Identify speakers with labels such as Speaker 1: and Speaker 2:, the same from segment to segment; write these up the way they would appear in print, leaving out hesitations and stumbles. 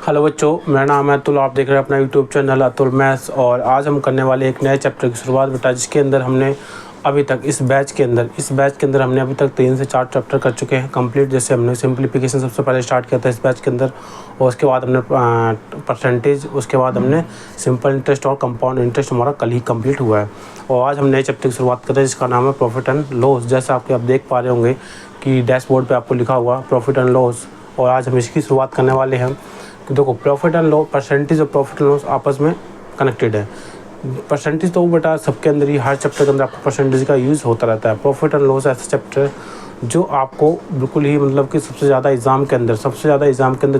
Speaker 1: Hello बच्चों, मेरा नाम है अतुल। आप देख रहे हैं अपना यूट्यूब चैनल अतुल मैथ्स। और आज हम करने वाले एक नए चैप्टर की शुरुआत बेटा, जिसके अंदर हमने अभी तक इस बैच के अंदर हमने अभी तक 3 से 4 चैप्टर कर चुके हैं कंप्लीट। जैसे हमने सिंप्लीफिकेशन सबसे पहले स्टार्ट किया था इस बैच के अंदर, और उसके बाद हमने परसेंटेज, उसके बाद हमने सिंपल इंटरेस्ट और कंपाउंड इंटरेस्ट हमारा कल ही कंप्लीट हुआ है। और आज हम नए चैप्टर की शुरुआत कर रहे हैं जिसका नाम है प्रॉफिट एंड लॉस। जैसा आप देख पा रहे होंगे कि डैशबोर्ड पर आपको लिखा हुआ प्रॉफिट एंड लॉस, और आज हम इसकी शुरुआत करने वाले हैं। देखो, प्रॉफिट एंड लॉस, परसेंटेज और प्रॉफिट एंड लॉस आपस में कनेक्टेड है। परसेंटेज तो बेटा सबके अंदर ही, हर चैप्टर के अंदर आपको परसेंटेज का यूज़ होता रहता है। प्रॉफिट एंड लॉस ऐसा चैप्टर जो आपको बिल्कुल ही मतलब कि सबसे ज़्यादा एग्ज़ाम के अंदर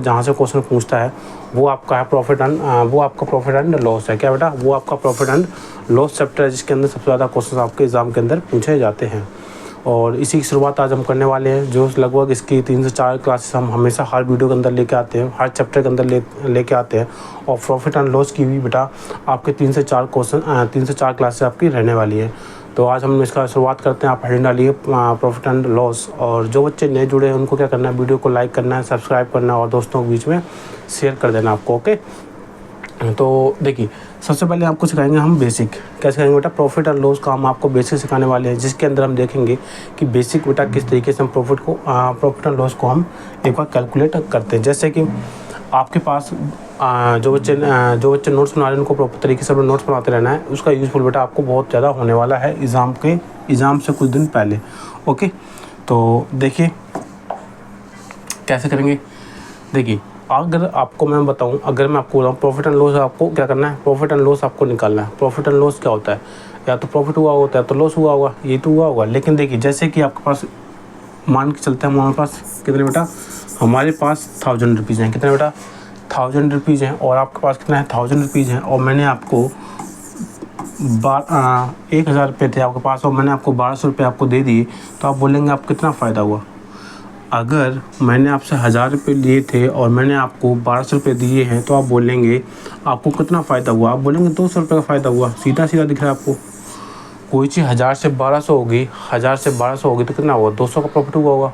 Speaker 1: जहाँ से क्वेश्चन पूछता है वो आपका है प्रॉफिट एंड लॉस है। क्या बेटा? वो आपका प्रॉफिट एंड लॉस चैप्टर है, जिसके अंदर सबसे ज़्यादा क्वेश्चन आपके एग्ज़ाम के अंदर पूछे जाते हैं। और इसी की शुरुआत आज हम करने वाले हैं, जो लगभग इसकी 3 से 4 क्लासेस हम हमेशा हर वीडियो के अंदर लेके आते हैं, हर चैप्टर के अंदर लेके आते हैं। और प्रॉफिट एंड लॉस की भी बेटा आपके 3 से 4 क्लासेस आपकी रहने वाली है। तो आज हम इसका शुरुआत करते हैं। आप हेडिंग डालिए प्रॉफिट एंड लॉस। और जो बच्चे नए जुड़े हैं उनको क्या करना है, वीडियो को लाइक करना है, सब्सक्राइब करना है और दोस्तों के बीच में शेयर कर देना आपको। ओके, तो देखिए, सबसे पहले आपको सिखाएंगे हम बेसिक। क्या सिखाएंगे बेटा? प्रॉफिट एंड लॉस का हम आपको बेसिक सिखाने वाले हैं, जिसके अंदर हम देखेंगे कि बेसिक बेटा किस तरीके से हम प्रॉफिट एंड लॉस को हम एक बार कैलकुलेट करते हैं। जैसे कि आपके पास जो बच्चे नोट्स बना रहे हैं उनको प्रॉपर तरीके से नोट्स बनाते रहना है। उसका यूज़फुल बेटा आपको बहुत ज़्यादा होने वाला है एग्ज़ाम से कुछ दिन पहले। ओके, तो देखिए कैसे करेंगे। देखिए, अगर आपको मैं बताऊं, अगर मैं आपको बताऊं प्रॉफिट एंड लॉस आपको क्या करना है, प्रॉफिट एंड लॉस आपको निकालना है। प्रॉफिट एंड लॉस क्या होता है? या तो प्रॉफिट हुआ होता है तो लॉस हुआ होगा, ये तो हुआ होगा। लेकिन देखिए, जैसे कि आपके पास मान के चलते हैं, हमारे पास कितने बेटा, हमारे पास 1000 रुपीज़ हैं। कितने बेटा? 1000 रुपीज़ हैं। और आपके पास कितना है? 1000 रुपीज़ हैं। और मैंने आपको 1000 रुपये थे आपके पास, और मैंने आपको 1200 रुपये आपको दे दिए। तो आप बोलेंगे आप कितना फ़ायदा हुआ? अगर मैंने आपसे 1000 रुपये लिए थे और मैंने आपको 1200 रुपये दिए हैं, तो आप बोलेंगे आपको कितना फ़ायदा हुआ? आप बोलेंगे 200 रुपये का फ़ायदा हुआ। सीधा सीधा दिख रहा है आपको। कोई चीज़ 1000 से 1200 होगी, 1000 से 1200 होगी तो कितना हुआ? 200 का प्रॉफिट हुआ होगा।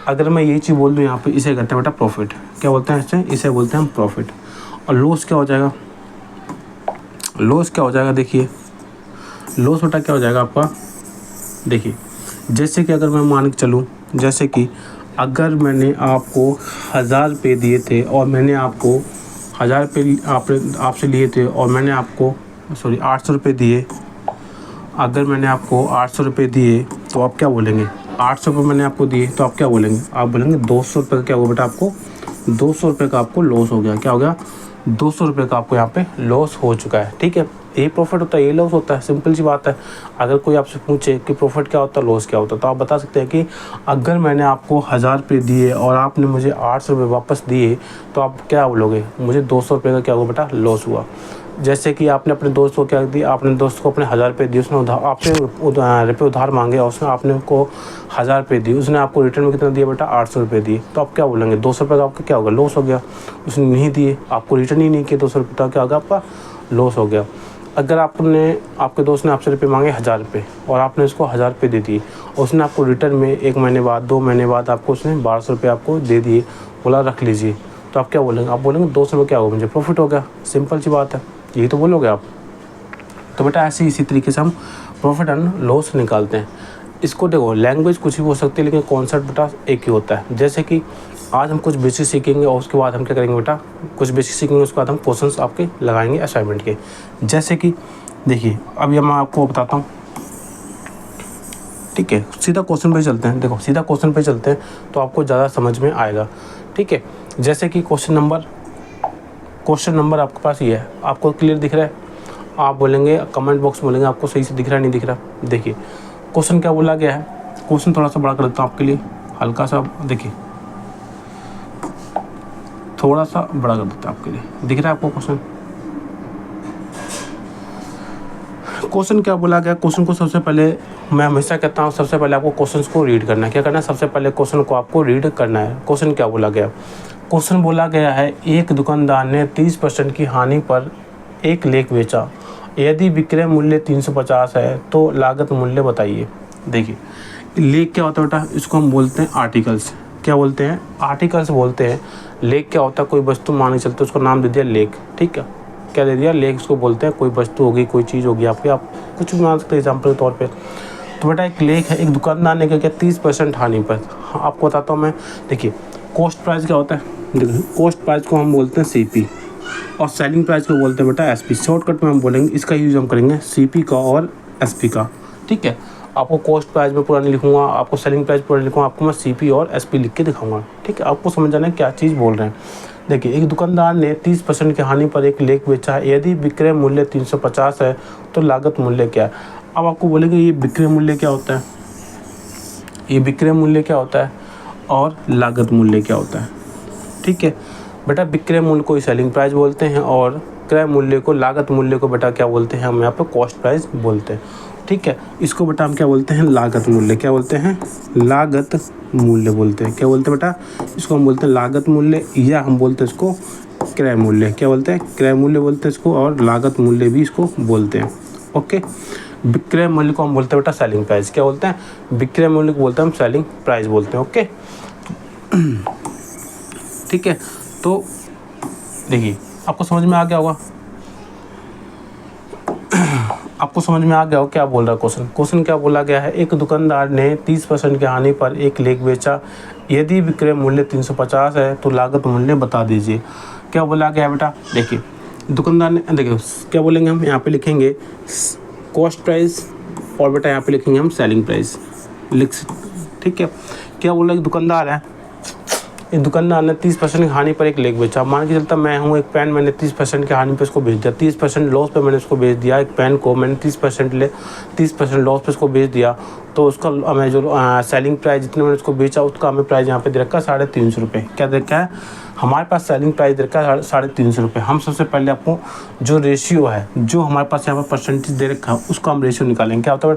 Speaker 1: अगर मैं यही चीज़ बोल दूँ यहाँ पे, इसे कहते हैं बेटा प्रॉफिट। क्या बोलते हैं इसे बोलते हैं हम प्रॉफिट। और लॉस क्या हो जाएगा? लॉस क्या हो जाएगा? देखिए, लॉस बेटा क्या हो जाएगा आपका? देखिए, जैसे कि अगर मैं मान के चलूँ, जैसे कि अगर मैंने आपको 1000 रुपये दिए थे और मैंने आपको 1000 रुपये आपसे लिए थे, और मैंने आपको 800 रुपये दिए। अगर मैंने आपको 800 रुपये दिए तो आप क्या बोलेंगे? 800 रुपये मैंने आपको दिए तो आप क्या बोलेंगे? आप बोलेंगे 200 रुपये का क्या होगा बेटा आपको? 200 रुपये का आपको लॉस हो गया। क्या हो गया? 200 रुपये का आपको यहाँ पे लॉस हो चुका है। ठीक है, यही प्रॉफिट होता है, ये लॉस होता है। सिंपल सी बात है। अगर कोई आपसे पूछे कि प्रॉफिट क्या होता है, लॉस क्या होता है, तो आप बता सकते हैं कि अगर मैंने आपको 1000 रुपये दिए और आपने मुझे 800 रुपये वापस दिए, तो आप क्या बोलोगे? मुझे 200 रुपये का क्या हुआ बेटा? लॉस हुआ। जैसे कि आपने अपने दोस्त को क्या दिया, आपने दोस्त को अपने 1000 रुपये दिए, उसने आपसे रुपये उधार मांगे और उसने आपने को 1000 रुपये दिए, उसने आपको रिटर्न में कितना दिया बेटा? 800 रुपये दिए। तो आप क्या बोलेंगे? 200 रुपये का आपका क्या होगा? लॉस हो गया। उसने नहीं दिए, आपको रिटर्न ही नहीं किए 200 रुपये, तो क्या होगा? आपका लॉस हो गया। अगर आपके दोस्त ने आपसे रुपये मांगे 1000 रुपये और आपने उसको 1000 रुपये दे दिए, और उसने आपको रिटर्न में 1 महीने बाद, 2 महीने बाद आपको उसने 1200 रुपये आपको दे दिए, बोला रख लीजिए, तो आप क्या बोलेंगे? आप बोलेंगे 200 रुपये क्या होगा? मुझे प्रॉफिट हो गया। सिंपल सी बात है, यही तो बोलोगे आप। तो बेटा ऐसे इसी तरीके से हम प्रॉफिट एंड लॉस निकालते हैं। इसको देखो, लैंग्वेज कुछ भी हो सकती है, लेकिन कॉन्सेप्ट बेटा एक ही होता है। जैसे कि आज हम कुछ बेसिक सीखेंगे और उसके बाद हम क्या करेंगे बेटा? कुछ बेसिक सीखेंगे, उसके बाद हम क्वेश्चंस आपके लगाएंगे असाइनमेंट के। जैसे कि देखिए, अभी मैं आपको बताता हूँ। ठीक है, सीधा क्वेश्चन पे चलते हैं। देखो, सीधा क्वेश्चन पे चलते हैं तो आपको ज़्यादा समझ में आएगा। ठीक है, जैसे कि क्वेश्चन नंबर आपके पास ये है, आपको क्लियर दिख रहा है? आप बोलेंगे, कमेंट बॉक्स में बोलेंगे आपको सही से दिख रहा है नहीं दिख रहा। देखिए, क्वेश्चन क्या बोला गया है। क्वेश्चन थोड़ा सा बड़ा कर देता हूँ आपके लिए, हल्का सा। देखिए, थोड़ा सा बड़ा कर देता हूँ आपके लिए। दिख रहा है आपको क्वेश्चन? क्वेश्चन क्या बोला गया? क्वेश्चन को सबसे पहले, मैं हमेशा कहता हूँ, सबसे पहले आपको क्वेश्चन को रीड करना है। क्या करना है? सबसे पहले क्वेश्चन को आपको रीड करना है। क्वेश्चन क्या बोला गया? क्वेश्चन बोला गया है, एक दुकानदार ने 30% की हानि पर एक लेख बेचा। यदि विक्रय मूल्य 350 है तो लागत मूल्य बताइए। देखिए, लेख क्या होता है बेटा? इसको हम बोलते हैं आर्टिकल्स। क्या बोलते हैं, आर्टिकल्स बोलते हैं। लेख क्या होता है, कोई वस्तु मान के चलते उसको नाम दे दिया लेख, ठीक है, क्या दे दिया लेख, उसको बोलते हैं। कोई वस्तु होगी, कोई चीज़ होगी आपकी, आप कुछ भी मान सकते हैं एग्जाम्पल के तौर पे। तो बेटा एक लेख है, एक दुकानदार ने क्या किया 30% हानि पर। हाँ, आपको बताता हूँ मैं। देखिए कॉस्ट प्राइस क्या होता है, देखिए कॉस्ट प्राइस को हम बोलते हैं CP और सेलिंग प्राइस को बोलते हैं बेटा SP। शॉर्टकट में हम बोलेंगे, इसका यूज़ हम करेंगे CP का और SP का, ठीक है। आपको कॉस्ट प्राइस में पूरा नहीं लिखूंगा, आपको सेलिंग प्राइस पूरा नहीं लिखूंगा, आपको मैं CP और SP लिख के दिखाऊंगा, ठीक है। आपको समझ आना है क्या चीज़ बोल रहे हैं। देखिए एक दुकानदार ने 30% की हानि पर एक लेख बेचा है। यदि विक्रय मूल्य 350 है तो लागत मूल्य क्या है। अब आपको बोलेंगे ये विक्रय मूल्य क्या होता है, ये विक्रय मूल्य क्या होता है और लागत मूल्य क्या होता है, ठीक है। बेटा विक्रय मूल्य को सेलिंग प्राइस बोलते हैं और क्रय मूल्य को, लागत मूल्य को बेटा क्या बोलते हैं, हम यहाँ पे कॉस्ट प्राइस बोलते हैं, ठीक है। इसको बेटा हम क्या बोलते हैं, लागत मूल्य, क्या बोलते हैं, लागत मूल्य बोलते हैं। क्या बोलते हैं बेटा, इसको हम बोलते हैं लागत मूल्य, या हम बोलते हैं इसको क्रय मूल्य। क्या बोलते हैं, क्रय मूल्य बोलते हैं इसको, और लागत मूल्य भी इसको बोलते हैं, ओके। विक्रय मूल्य को हम बोलते हैं बेटा सेलिंग प्राइस। क्या बोलते हैं, विक्रय मूल्य को बोलते हैं हम सेलिंग प्राइस बोलते हैं, ओके, ठीक है। तो देखिए आपको समझ में आ गया होगा, आपको समझ में आ गया हो क्या बोल रहा है क्वेश्चन। क्वेश्चन क्या बोला गया है, एक दुकानदार ने 30% की हानि पर एक लेख बेचा। यदि विक्रय मूल्य 350 है तो लागत मूल्य बता दीजिए। क्या बोला गया बेटा, देखिए दुकानदार ने, देखिए क्या बोलेंगे हम, यहाँ पे लिखेंगे कॉस्ट प्राइस और बेटा यहाँ पे लिखेंगे हम सेलिंग प्राइस, ठीक है। क्या बोला, दुकानदार है, इस दुकानदार ने 30% की हानि पर एक लेख बेचा। मान के चलता मैं हूँ, एक पेन मैंने 30% की हानि पर इसको बेच दिया, 30% लॉस पे मैंने इसको बेच दिया। एक पेन को मैंने 30% लॉस पे इसको बेच दिया, तो उसका हमें जो सेलिंग प्राइस जितने मैंने उसको बेचा उसका हमें प्राइस यहाँ पे दे रखा है 350 रुपये। क्या दे रखा है, हमारे पास सेलिंग प्राइस दे रखा है 350 रुपये। हम सबसे पहले आपको जो रेशियो है, जो हमारे पास यहाँ पर परसेंटेज दे रखा है, उसका हम रेशियो निकालेंगे। क्या होता है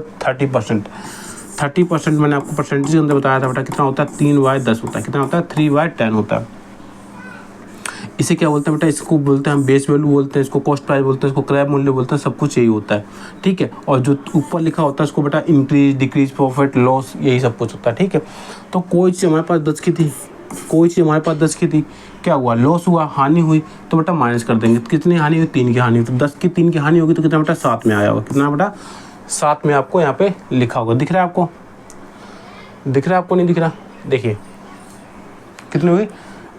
Speaker 1: 30% मैंने आपको परसेंटेज के अंदर बताया था बेटा, कितना होता है 3/10 होता है, कितना होता है 3/10 होता है। इसे क्या बोलते हैं बेटा, इसको बोलते हैं हम बेस वैल्यू बोलते हैं, इसको कॉस्ट प्राइस बोलते हैं, इसको क्रय मूल्य बोलते हैं, सब कुछ यही होता है, ठीक है। और जो ऊपर लिखा होता है उसको बेटा इंक्रीज, डिक्रीज, प्रॉफिट, लॉस, यही सब कुछ होता है, ठीक है। तो कोई चीज़ हमारे पास 10 की थी, कोई चीज़ हमारे पास 10 की थी, क्या हुआ, लॉस हुआ, हानि हुई, तो बेटा माइनस कर देंगे। कितनी हानि हुई, 3 की हानि हुई, तो 10 की 3 की हानि होगी तो कितना बेटा 7 में आया होगा, कितना बेटा 7 में आपको यहाँ पे लिखा होगा। दिख रहा है आपको, दिख रहा है आपको, नहीं दिख रहा, देखिए कितनी हुई,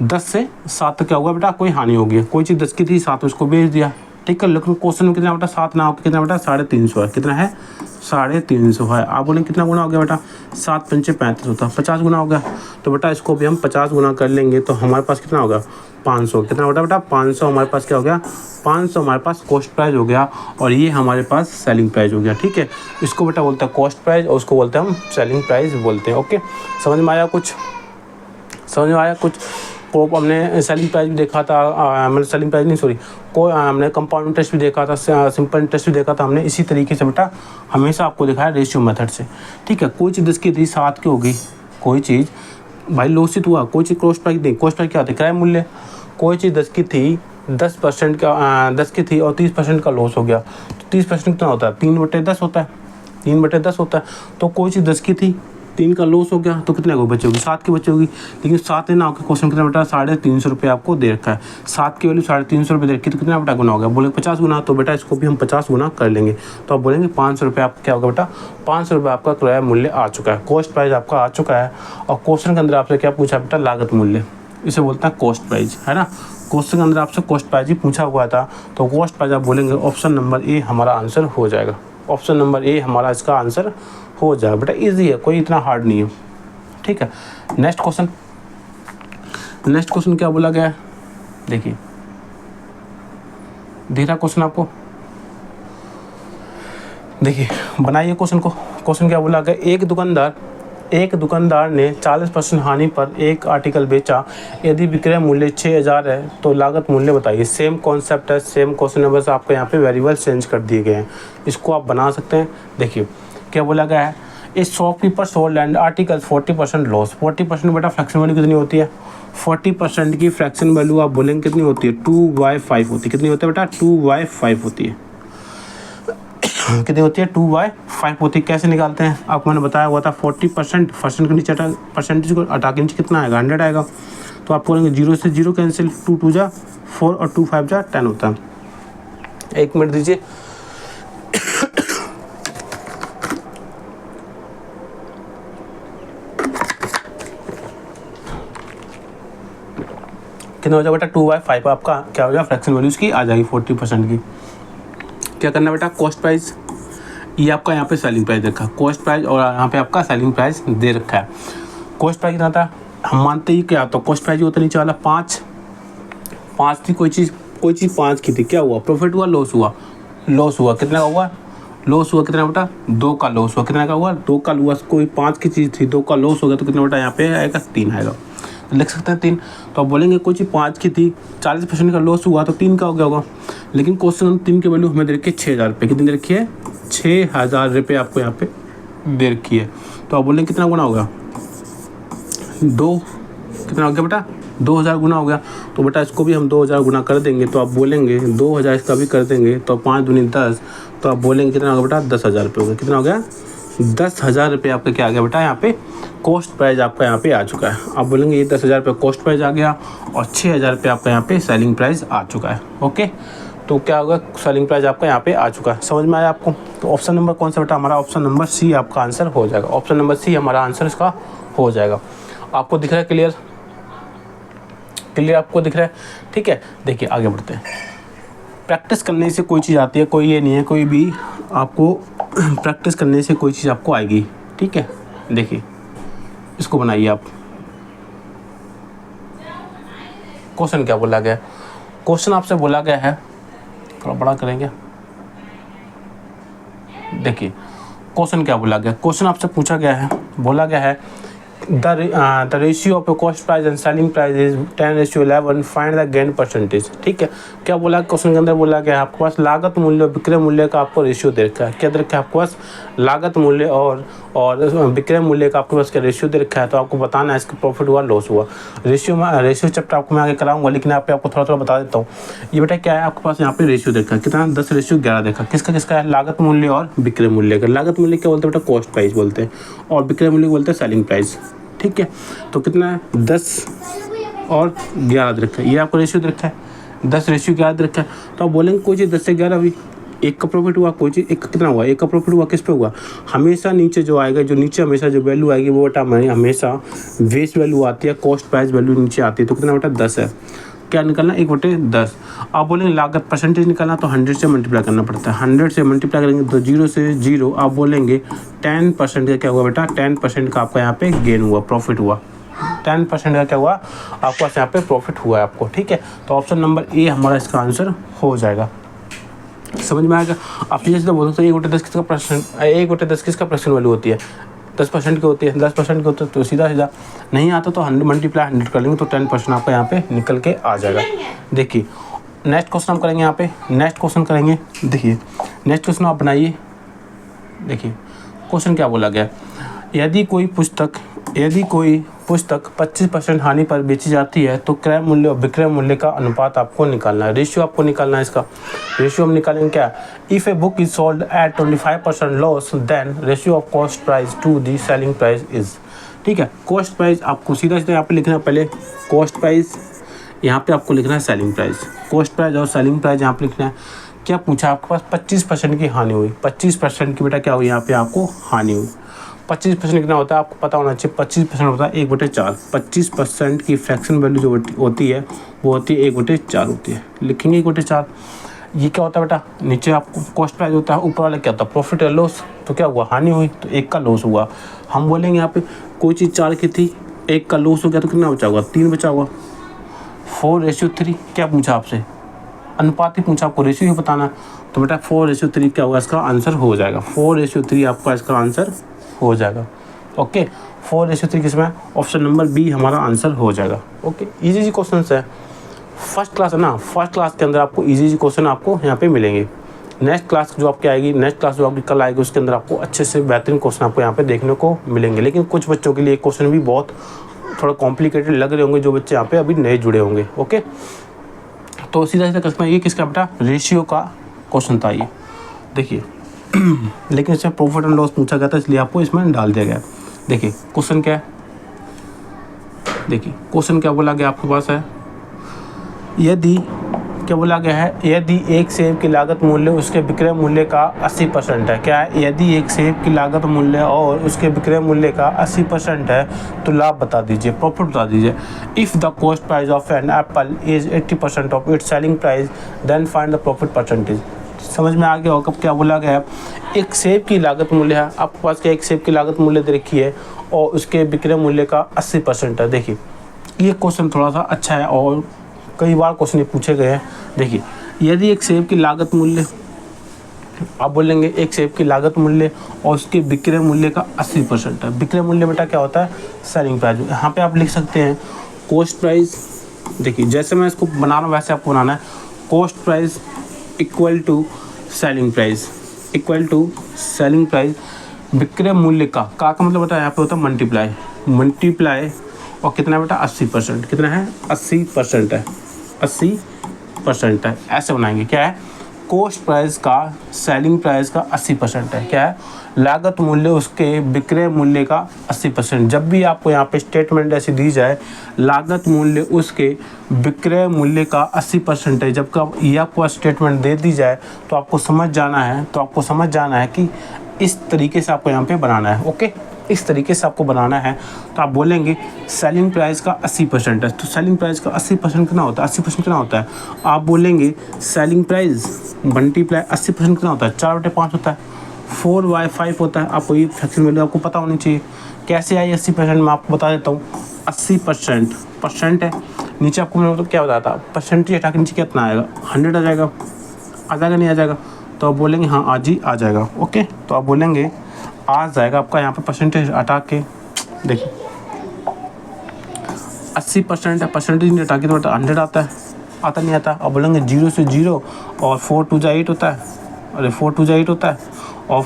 Speaker 1: 10 से 7 तक क्या हुआ बेटा, कोई हानि हो गई। कोई चीज़ 10 की थी, 7 में उसको बेच दिया, ठीक है। लेकिन क्वेश्चन में कितना बेटा 7 ना होकर कितना बेटा 350 है, कितना है 350 है। आप बोलेंगे कितना गुना हो गया बेटा, 7 पंचे 35 होता है, 50 गुना हो गया। तो बेटा इसको भी हम 50 गुना कर लेंगे तो हमारे पास कितना होगा 500, कितना बेटा 500 हमारे पास क्या हो गया, 500 हमारे पास कॉस्ट प्राइस हो गया और ये हमारे पास सेलिंग प्राइस हो गया, ठीक है। इसको बेटा बोलते हैं कॉस्ट प्राइस और उसको बोलते हैं हम सेलिंग प्राइस बोलते हैं, ओके। समझ में आया कुछ, समझ में आया कुछ। को हमने सेलिंग प्राइस भी देखा था, मतलब सेलिंग प्राइस नहीं सॉरी, को हमने कंपाउंड इंटरेस्ट भी देखा था, सिंपल इंटरेस्ट भी देखा था हमने। इसी तरीके से बेटा हमेशा आपको दिखाया रेशियो मेथड से, ठीक है। कोई चीज़ 10 की थी 7 की होगी, कोई चीज़ भाई लॉसित हुआ, कोई चीज़ कॉस्ट प्राइस नहीं, कॉस्ट प्राइस क्या होती है क्रय मूल्य। कोई चीज़ 10 की थी, 10% का 10 की थी और 30% का लॉस हो गया, तो 30% कितना होता है 3/10 होता है, 3/10 होता है। तो कोई चीज़ 10 की थी, 3 का लॉस हो गया तो कितने को बचेगी, 7 की बचेगी। लेकिन 7 ना होकर क्वेश्चन कितना बेटा 350 रुपये आपको दे रखा है, 7 की वैल्यू 350 रुपये दे रखी, तो कितना बेटा गुना हो गया, बोले 50 गुना, तो बेटा इसको भी हम 50 गुना कर लेंगे। तो आप बोलेंगे 500 रुपये आपका क्या होगा बेटा, 500 रुपये आपका क्रय मूल्य आ चुका है, कॉस्ट प्राइस आपका आ चुका है। और क्वेश्चन के अंदर आपसे क्या पूछा बेटा, लागत मूल्य, इसे बोलते हैं कॉस्ट प्राइस, है ना। क्वेश्चन के अंदर आपसे कॉस्ट प्राइस ही पूछा हुआ था, तो कॉस्ट प्राइस आप बोलेंगे ऑप्शन नंबर ए हमारा आंसर हो जाएगा, ऑप्शन नंबर ए हमारा इसका आंसर हो जाएगा। बेटा ईजी है, कोई इतना हार्ड नहीं है, ठीक है। नेक्स्ट क्वेश्चन, नेक्स्ट क्वेश्चन क्या बोला गया है, देखिए दिख रहा क्वेश्चन आपको, देखिए बनाइए क्वेश्चन को। क्वेश्चन क्या बोला गया, एक दुकानदार ने 40% हानि पर एक आर्टिकल बेचा। यदि विक्रय मूल्य 6000 है तो लागत मूल्य बताइए। सेम कॉन्सेप्ट है, सेम क्वेश्चन है, बस आपको यहाँ पे वेरिएबल चेंज कर दिए गए हैं, इसको आप बना सकते हैं। देखिए क्या बोला गया है, इस shopkeeper sold and article 40% loss. 40% बेटा फ्रैक्शन वैल्यू कितनी होती है, 40% की फ्रैक्शन वैल्यू आप बोलेंगे कितनी होती है, 2/5 होती है। कितनी होती है बेटा, 2/5 होती है। कितनी होती है 2/5 होती है। कैसे निकालते हैं आपको मैंने बताया हुआ था 40%, परसेंट के नीचे परसेंटेज को हटा के नीचे कितना आएगा 100 आएगा। तो आप बोलेंगे 0 से 0 कैंसिल, 2 2 जा 4 और 2 5 जा 10 होता है। 1 मिनट दीजिए। कितना हो जाएगा बेटा 2/5 आपका क्या हो जाएगा फ्रैक्शन वैल्यूज की आ जाएगी 40% की। क्या करना बेटा कॉस्ट प्राइस, ये आपका यहाँ पे सेलिंग प्राइस रखा है, कॉस्ट प्राइस और यहाँ पे आपका सेलिंग प्राइस दे रखा है। कॉस्ट प्राइस कितना था हम मानते ही क्या तो कॉस्ट प्राइस होता नीचे वाला 5 थी, कोई चीज़ 5 की थी, क्या हुआ प्रॉफिट हुआ लॉस हुआ, लॉस हुआ कितना का हुआ, लॉस हुआ कितना बेटा 2 का लॉस हुआ, कितना का हुआ 2 का लॉस, कोई 5 की चीज़ थी 2 का लॉस हो गया तो कितना बेटा यहाँ पे आएगा 3 आएगा, लिख सकते हैं 3। तो आप बोलेंगे कोई चीज़ 5 की थी 40% का लॉस हुआ तो 3 का हो गया होगा, लेकिन क्वेश्चन 3 की वैल्यू हमें दे रखी है 6,000 रुपये, कितनी दे रखी है 6,000 रुपये आपको यहाँ पे दे रखी है। तो आप बोलेंगे कितना गुना होगा 2, कितना हो गया बेटा 2000 गुना हो गया। तो बेटा इसको भी हम 2000 गुना कर देंगे तो आप बोलेंगे 2000 इसका भी कर देंगे तो 5 दूनी 10, तो आप बोलेंगे कितना होगा बेटा 10,000 रुपये हो गया, कितना हो गया 10,000 रुपये आपका क्या आ गया बेटा यहाँ पे कॉस्ट प्राइस आपका यहाँ पे आ चुका है। आप बोलेंगे ये 10,000 रुपये कॉस्ट प्राइस आ गया और 6,000 रुपये आपका यहाँ पे सेलिंग प्राइस आ चुका है। ओके, तो क्या होगा सेलिंग प्राइस आपका यहाँ पे आ चुका है। समझ में आया आपको? तो ऑप्शन नंबर कौन सा बेटा हमारा ऑप्शन नंबर सी आपका आंसर हो जाएगा। ऑप्शन नंबर सी हमारा आंसर इसका हो जाएगा। आपको दिख रहा है क्लियर? क्लियर आपको दिख रहा है? ठीक है, देखिए आगे बढ़ते हैं। प्रैक्टिस करने से कोई चीज़ आती है, कोई ये नहीं है कोई भी आपको प्रैक्टिस करने से कोई चीज़ आपको आएगी। ठीक है, देखिए इसको बनाइए आप। क्वेश्चन क्या बोला गया? क्वेश्चन आपसे बोला गया है, थोड़ा बड़ा करेंगे। देखिए क्वेश्चन क्या बोला गया, क्वेश्चन आपसे पूछा गया है, बोला गया है the ratio of cost price and selling price is 10:11, find the gain percentage. ठीक है, क्या बोला क्वेश्चन के अंदर बोला गया है आपके पास लागत मूल्य और विक्रय मूल्य का आपको रेशियो दे रखा है। क्या दे रखा है आपके पास? लागत मूल्य और विक्रय मूल्य का आपके पास क्या रेशियो दे रखा है। तो आपको बताना है इसका प्रॉफिट हुआ लॉस हुआ। रेशियो चैप्टर आपको मैं आगे कराऊंगा, लेकिन यहाँ पे आपको थोड़ा थोड़ा बता देता हूँ। ये बेटा क्या है आपके पास यहाँ पे रेशियो देखा है कितना 10:11 देखा, किसका किसका है लागत मूल्य और विक्रय मूल्य का। लागत मूल्य क्या बोलते हैं बेटा कॉस्ट प्राइस बोलते हैं और विक्रय मूल्य बोलते हैं सेलिंग प्राइस। ठीक है, तो कितना है 10 और 11 दे रखा है, ये आपको रेशियो दे रखा है 10:11 दे रखा है। तो आप बोलेंगे कोई चीज़ 10 से 11 भी एक का प्रॉफिट हुआ, कोई चीज़ एक कितना हुआ एक का प्रॉफिट हुआ, किस पे हुआ हमेशा नीचे जो आएगा, जो नीचे हमेशा जो वैल्यू आएगी वो बेटा हमेशा बेस वैल्यू आती है, कॉस्ट प्राइस वैल्यू नीचे आती है। तो कितना बेटा 10 है, क्या निकलना 1/10। आप बोलेंगे लागत परसेंटेज निकालना तो 100 से मल्टीप्लाई करना पड़ता है, 100 से मल्टीप्लाई करेंगे तो 0 से 0 आप बोलेंगे 10% का क्या हुआ बेटा 10% का आपका यहाँ पे गेन हुआ, प्रॉफिट हुआ। 10% का क्या हुआ आपके पास यहाँ पे प्रॉफिट हुआ है आपको। ठीक है, तो ऑप्शन नंबर ए हमारा इसका आंसर हो जाएगा। समझ में आएगा? आप जैसे बोल सकते हैं 1/10 किसका परसेंट 1/10 किसका परसेंट वैल्यू होती है 10% की होती है, 10% की होती है। तो सीधा नहीं आता तो 100 मल्टीप्लाई 100 कर लेंगे तो 10% आपका यहाँ पे निकल के आ जाएगा। देखिए नेक्स्ट क्वेश्चन हम करेंगे, यहाँ पे नेक्स्ट क्वेश्चन करेंगे। देखिए नेक्स्ट क्वेश्चन आप बनाइए। देखिए क्वेश्चन क्या बोला गया, यदि कोई पुस्तक 25% हानि पर बेची जाती है तो क्रय मूल्य और विक्रय मूल्य का अनुपात आपको निकालना है, रेशियो आपको निकालना है। इसका रेशियो हम निकालेंगे क्या, if a book is sold at 25% loss then ratio of cost price to the selling price is. ठीक है, कॉस्ट प्राइस आपको सीधा यहाँ पे लिखना है, पहले कॉस्ट प्राइस यहाँ पे आपको लिखना है सेलिंग प्राइस, कॉस्ट प्राइस और सेलिंग प्राइस यहाँ पे लिखना है। क्या पूछा आपके पास 25% की हानि हुई, 25% की बेटा क्या हुई यहाँ पे आपको हानि हुई। 25% कितना होता है आपको पता होना चाहिए, 25% होता है 1/4। 25% की फ्रैक्शन वैल्यू जो होती है वो होती है 1/4 होती है, लिखेंगे 1/4। ये क्या होता है बेटा, नीचे आपको कॉस्ट प्राइस होता है, ऊपर वाला क्या होता है प्रॉफिट या लॉस। तो क्या हुआ हानि हुई तो 1 का लॉस हुआ। हम बोलेंगे यहाँ पे कोई चीज़ 4 की थी 1 का लॉस हो गया तो कितना बचा हुआ 3 बचा हुआ। 4:3 क्या पूछा आपसे, अनुपात ही पूछा आपको, रेशियो ही बताना। तो बेटा 4:3 क्या होगा इसका आंसर हो जाएगा, 4:3 आपका इसका आंसर हो जाएगा। ओके, 4:3 किसमें, ऑप्शन नंबर बी हमारा आंसर हो जाएगा। ओके, इजी क्वेश्चन है, फर्स्ट क्लास है ना, फर्स्ट क्लास के अंदर आपको इजी क्वेश्चन आपको यहाँ पे मिलेंगे। नेक्स्ट क्लास जो आपकी आएगी, नेक्स्ट क्लास जो आपकी कल आएगी उसके अंदर आपको अच्छे से बेहतरीन क्वेश्चन आपको यहाँ पे देखने को मिलेंगे। लेकिन कुछ बच्चों के लिए क्वेश्चन भी बहुत थोड़ा कॉम्प्लिकेटेड लग रहे होंगे, जो बच्चे यहाँ पे अभी नए जुड़े होंगे। ओके, तो सीधा सीधा क्वेश्चन ये किसका बेटा रेशियो का क्वेश्चन था। ये देखिए लेकिन इसमें प्रॉफिट एंड लॉस पूछा गया था, इसलिए आपको इसमें डाल दिया गया। देखिए क्वेश्चन क्या है, देखिए क्वेश्चन क्या बोला गया आपके पास है, यदि क्या बोला गया है, यदि एक सेब की लागत मूल्य उसके विक्रय मूल्य का 80% है। क्या है, यदि एक सेब की लागत मूल्य और उसके विक्रय मूल्य का 80% है तो लाभ बता दीजिए, प्रॉफिट बता दीजिए। If the cost price of an apple is 80% of its selling price then find the profit percentage. समझ में आ गया होगा कब क्या बोला गया है। एक सेब की लागत मूल्य है, आपके पास क्या एक सेब की लागत मूल्य दे रखी है और उसके विक्रय मूल्य का 80% है। देखिए ये क्वेश्चन थोड़ा सा अच्छा है और कई बार क्वेश्चन पूछे गए हैं। देखिए यदि एक सेब की लागत मूल्य, आप बोलेंगे एक सेब की लागत मूल्य और उसके विक्रय मूल्य का 80% है। विक्रय मूल्य बेटा क्या होता है, सेलिंग प्राइस। यहाँ पे आप लिख सकते हैं कॉस्ट प्राइस। देखिए जैसे मैं इसको बना रहा हूँ वैसे आपको बनाना है। Cost price equal to selling price, equal to selling price विक्रय मूल्य का मतलब बेटा यहाँ पे होता है मल्टीप्लाई, मल्टीप्लाई और कितना बेटा 80%, कितना है 80% है, 80% है। ऐसे बनाएंगे, क्या है कॉस्ट प्राइस का सेलिंग प्राइस का 80% है, क्या है लागत मूल्य उसके विक्रय मूल्य का 80%। जब भी आपको यहाँ पे स्टेटमेंट ऐसी दी जाए लागत मूल्य उसके विक्रय मूल्य का 80% है, जब कब ये आपको स्टेटमेंट दे दी जाए तो आपको समझ जाना है, कि इस तरीके से आपको यहाँ पे बनाना है। ओके, इस तरीके से आपको बनाना है। तो आप बोलेंगे सेलिंग प्राइस का 80% है, तो सेलिंग प्राइस का 80% कितना होता है, 80% कितना होता है, आप बोलेंगे सेलिंग प्राइस मल्टीप्लाई 80% कितना होता है, 4/5 होता है, 4/5 होता है। आपको ये फ्रैक्शन वैल्यू आपको पता होनी चाहिए। कैसे आई 80%, मैं आपको बता देता हूँ। 80% परसेंट है, नीचे आपको मैंने क्या बताया था, परसेंटेज हटा के नीचे कितना आएगा, 100 आ जाएगा, नहीं आ जाएगा, तो आप बोलेंगे हाँ आज ही आ जाएगा। ओके, तो आप बोलेंगे आ जाएगा आपका यहाँ पे परसेंटेज हटा के। देखिए 80% है, परसेंटेज नहीं हटा के तो 100 आता है, नहीं आता। अब बोलेंगे 0 से 0 और 4 2 जा 8 होता है, अरे 4 2 जा 8 होता है और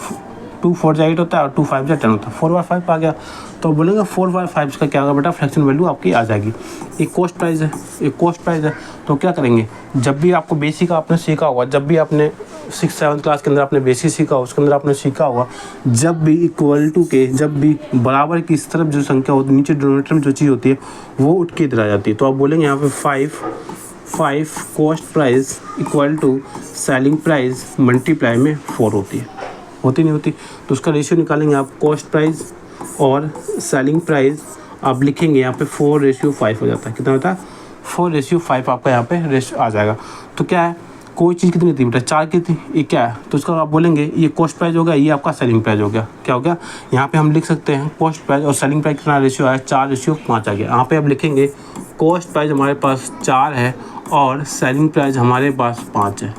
Speaker 1: 2 4 जा 8 होता है और 2 5 जा 10 होता है, 4/5 आ गया। तो बोलेंगे 4/5 का क्या होगा बेटा, फ्रैक्शन वैल्यू आपकी आ जाएगी। एक कॉस्ट प्राइस है, तो क्या करेंगे, जब भी आपको बेसिक आपने सीखा होगा, जब भी आपने 6th 7th क्लास के अंदर आपने बेसिक सीखा होगा, उसके अंदर आपने सीखा होगा जब भी इक्वल टू के, जब भी बराबर की इस तरफ जो संख्या होती है, नीचे डिनोमिनेटर में जो चीज़ होती है वो उठ के इधर आ जाती है। तो आप बोलेंगे यहाँ पे 5 cost price equal to selling price multiply में 4 होती है, नहीं होती। तो उसका रेशियो निकालेंगे आप, कॉस्ट प्राइस और सेलिंग प्राइस आप लिखेंगे यहाँ पे 4:5 हो जाता है। कितना होता है, 4:5 आपका यहाँ पे रेशियो आ जाएगा। तो क्या है, कोई चीज़ कितनी थी बेटा, 4 की थी, ये क्या है, तो उसका आप बोलेंगे ये कॉस्ट प्राइस हो गया, ये आपका सेलिंग प्राइस हो गया। क्या हो गया, यहाँ पे हम लिख सकते हैं कॉस्ट प्राइस और सेलिंग प्राइस कितना रेशियो आया, 4:5 आ गया। यहाँ पे आप लिखेंगे कॉस्ट प्राइस हमारे पास 4 है और सेलिंग प्राइस हमारे पास 5 है।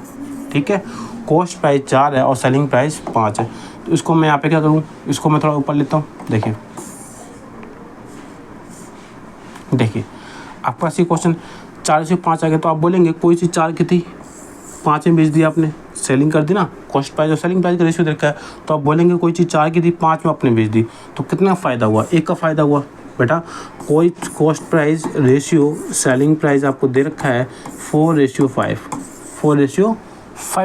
Speaker 1: ठीक है, कॉस्ट प्राइस 4 है और सेलिंग प्राइस 5 है। तो इसको मैं यहाँ पे क्या करूँ, इसको मैं थोड़ा ऊपर लेता हूँ। देखिए आपके पास ये क्वेश्चन 4:5 आ गया, तो आप बोलेंगे कोई चीज़ 4 की थी, 5 में बेच दी आपने, सेलिंग कर दी ना, कॉस्ट प्राइस और सेलिंग प्राइस का रेशियो देखा है। तो आप बोलेंगे कोई चीज़ 4 की थी, 5 में आपने बेच दी, तो कितना फ़ायदा हुआ, 1 का फ़ायदा हुआ बेटा। कोई कॉस्ट प्राइस रेशियो देख रखा है 4:5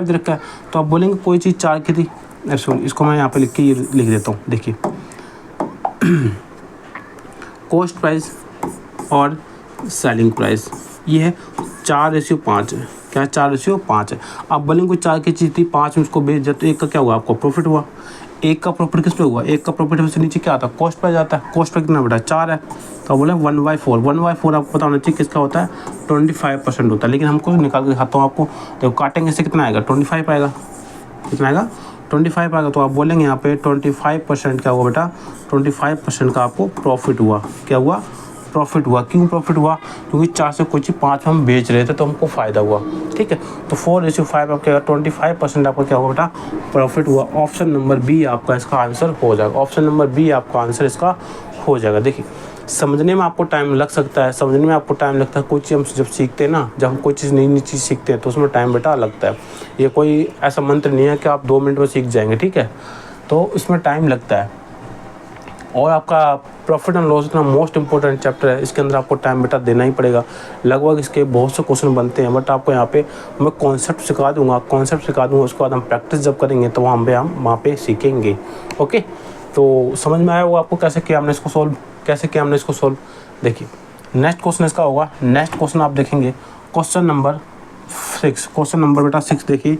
Speaker 1: दे रखा है। तो आप बोलेंगे कोई चीज़ 4 की थी, सॉरी इसको मैं यहाँ पे लिख देता हूँ। देखिए कॉस्ट प्राइस और सेलिंग प्राइस ये है 4:5 है, क्या है 4:5 है। आप बोलेंगे कोई 4 की चीज़ थी, 5 में उसको बेच दिया, तो 1 का क्या हुआ, आपको प्रॉफिट हुआ। 1 का प्रॉफिट किस पे हुआ, 1 का प्रॉफिट से नीचे क्या आता है, कॉस्ट प्राइस आता है। कॉस्ट प्राइस कितना बेटा 4 है, तो बोले 1/4 आपको पता होना चाहिए किसका होता है, 25% होता है। लेकिन हमको निकाल के दिखाता हूँ आपको, तो काटेंगे से कितना आएगा, 25 आएगा। कितना आएगा, 25 आएगा। तो आप बोलेंगे यहाँ पे 25% क्या हुआ बेटा, 25% का आपको प्रॉफिट हुआ। क्या हुआ, प्रॉफिट हुआ। क्यों प्रॉफिट हुआ, क्योंकि 4 से कोई चीज़ 5 हम बेच रहे थे तो हमको फ़ायदा हुआ। ठीक है, तो 4:5 आपका 25% आपका क्या हुआ बेटा, प्रॉफिट हुआ। ऑप्शन नंबर बी आपका इसका आंसर हो जाएगा, ऑप्शन नंबर बी आपका आंसर इसका हो जाएगा। देखिए समझने में आपको टाइम लग सकता है, कोई चीज़ हम जब सीखते हैं ना, जब हम कोई चीज़ नई चीज़ सीखते हैं तो उसमें टाइम बेटा लगता है। ये कोई ऐसा मंत्र नहीं है कि आप 2 मिनट में सीख जाएंगे। ठीक है, तो उसमें टाइम लगता है। और आपका प्रॉफिट एंड लॉस इतना मोस्ट इंपॉर्टेंट चैप्टर है, इसके अंदर आपको टाइम बेटा देना ही पड़ेगा। लगभग इसके बहुत से क्वेश्चन बनते हैं, बट आपको यहाँ पे मैं कॉन्सेप्ट सिखा दूंगा, उसके बाद हम प्रैक्टिस जब करेंगे तो वहाँ पे सीखेंगे। ओके, तो समझ में आया होगा आपको कैसे किया हमने इसको सॉल्व। देखिए नेक्स्ट क्वेश्चन इसका होगा, नेक्स्ट क्वेश्चन आप देखेंगे क्वेश्चन नंबर 6, क्वेश्चन नंबर बेटा 6 देखिए,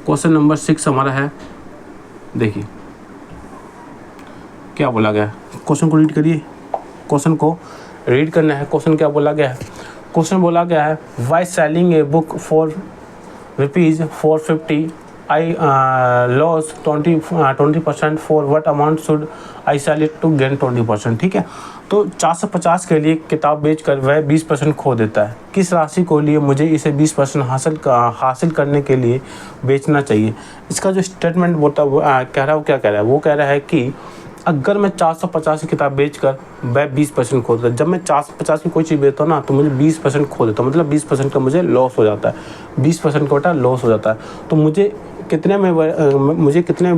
Speaker 1: क्वेश्चन नंबर 6 हमारा है। देखिए क्या बोला गया है, क्वेश्चन को रीड करिए, क्वेश्चन को रीड करना है। क्वेश्चन क्या बोला गया है, क्वेश्चन बोला गया है by selling a book for ₹450 I loss 20% for what amount should I sell it to gain 20%। ठीक है, तो 450 के लिए किताब बेचकर वह 20% खो देता है, किस राशि को लिए मुझे इसे 20% हासिल करने के लिए बेचना चाहिए। इसका जो स्टेटमेंट बोलता है वो कह रहा है, वो क्या कह रहा है, वो कह रहा है कि अगर मैं 450 की किताब बेचकर वह 20% खो देता है, जब मैं 450 की कोई चीज़ बेचता हूँ ना तो मुझे 20% खो देता हूँ, मतलब 20% का मुझे लॉस हो जाता है, 20% का बेटा लॉस हो जाता है। तो मुझे कितने में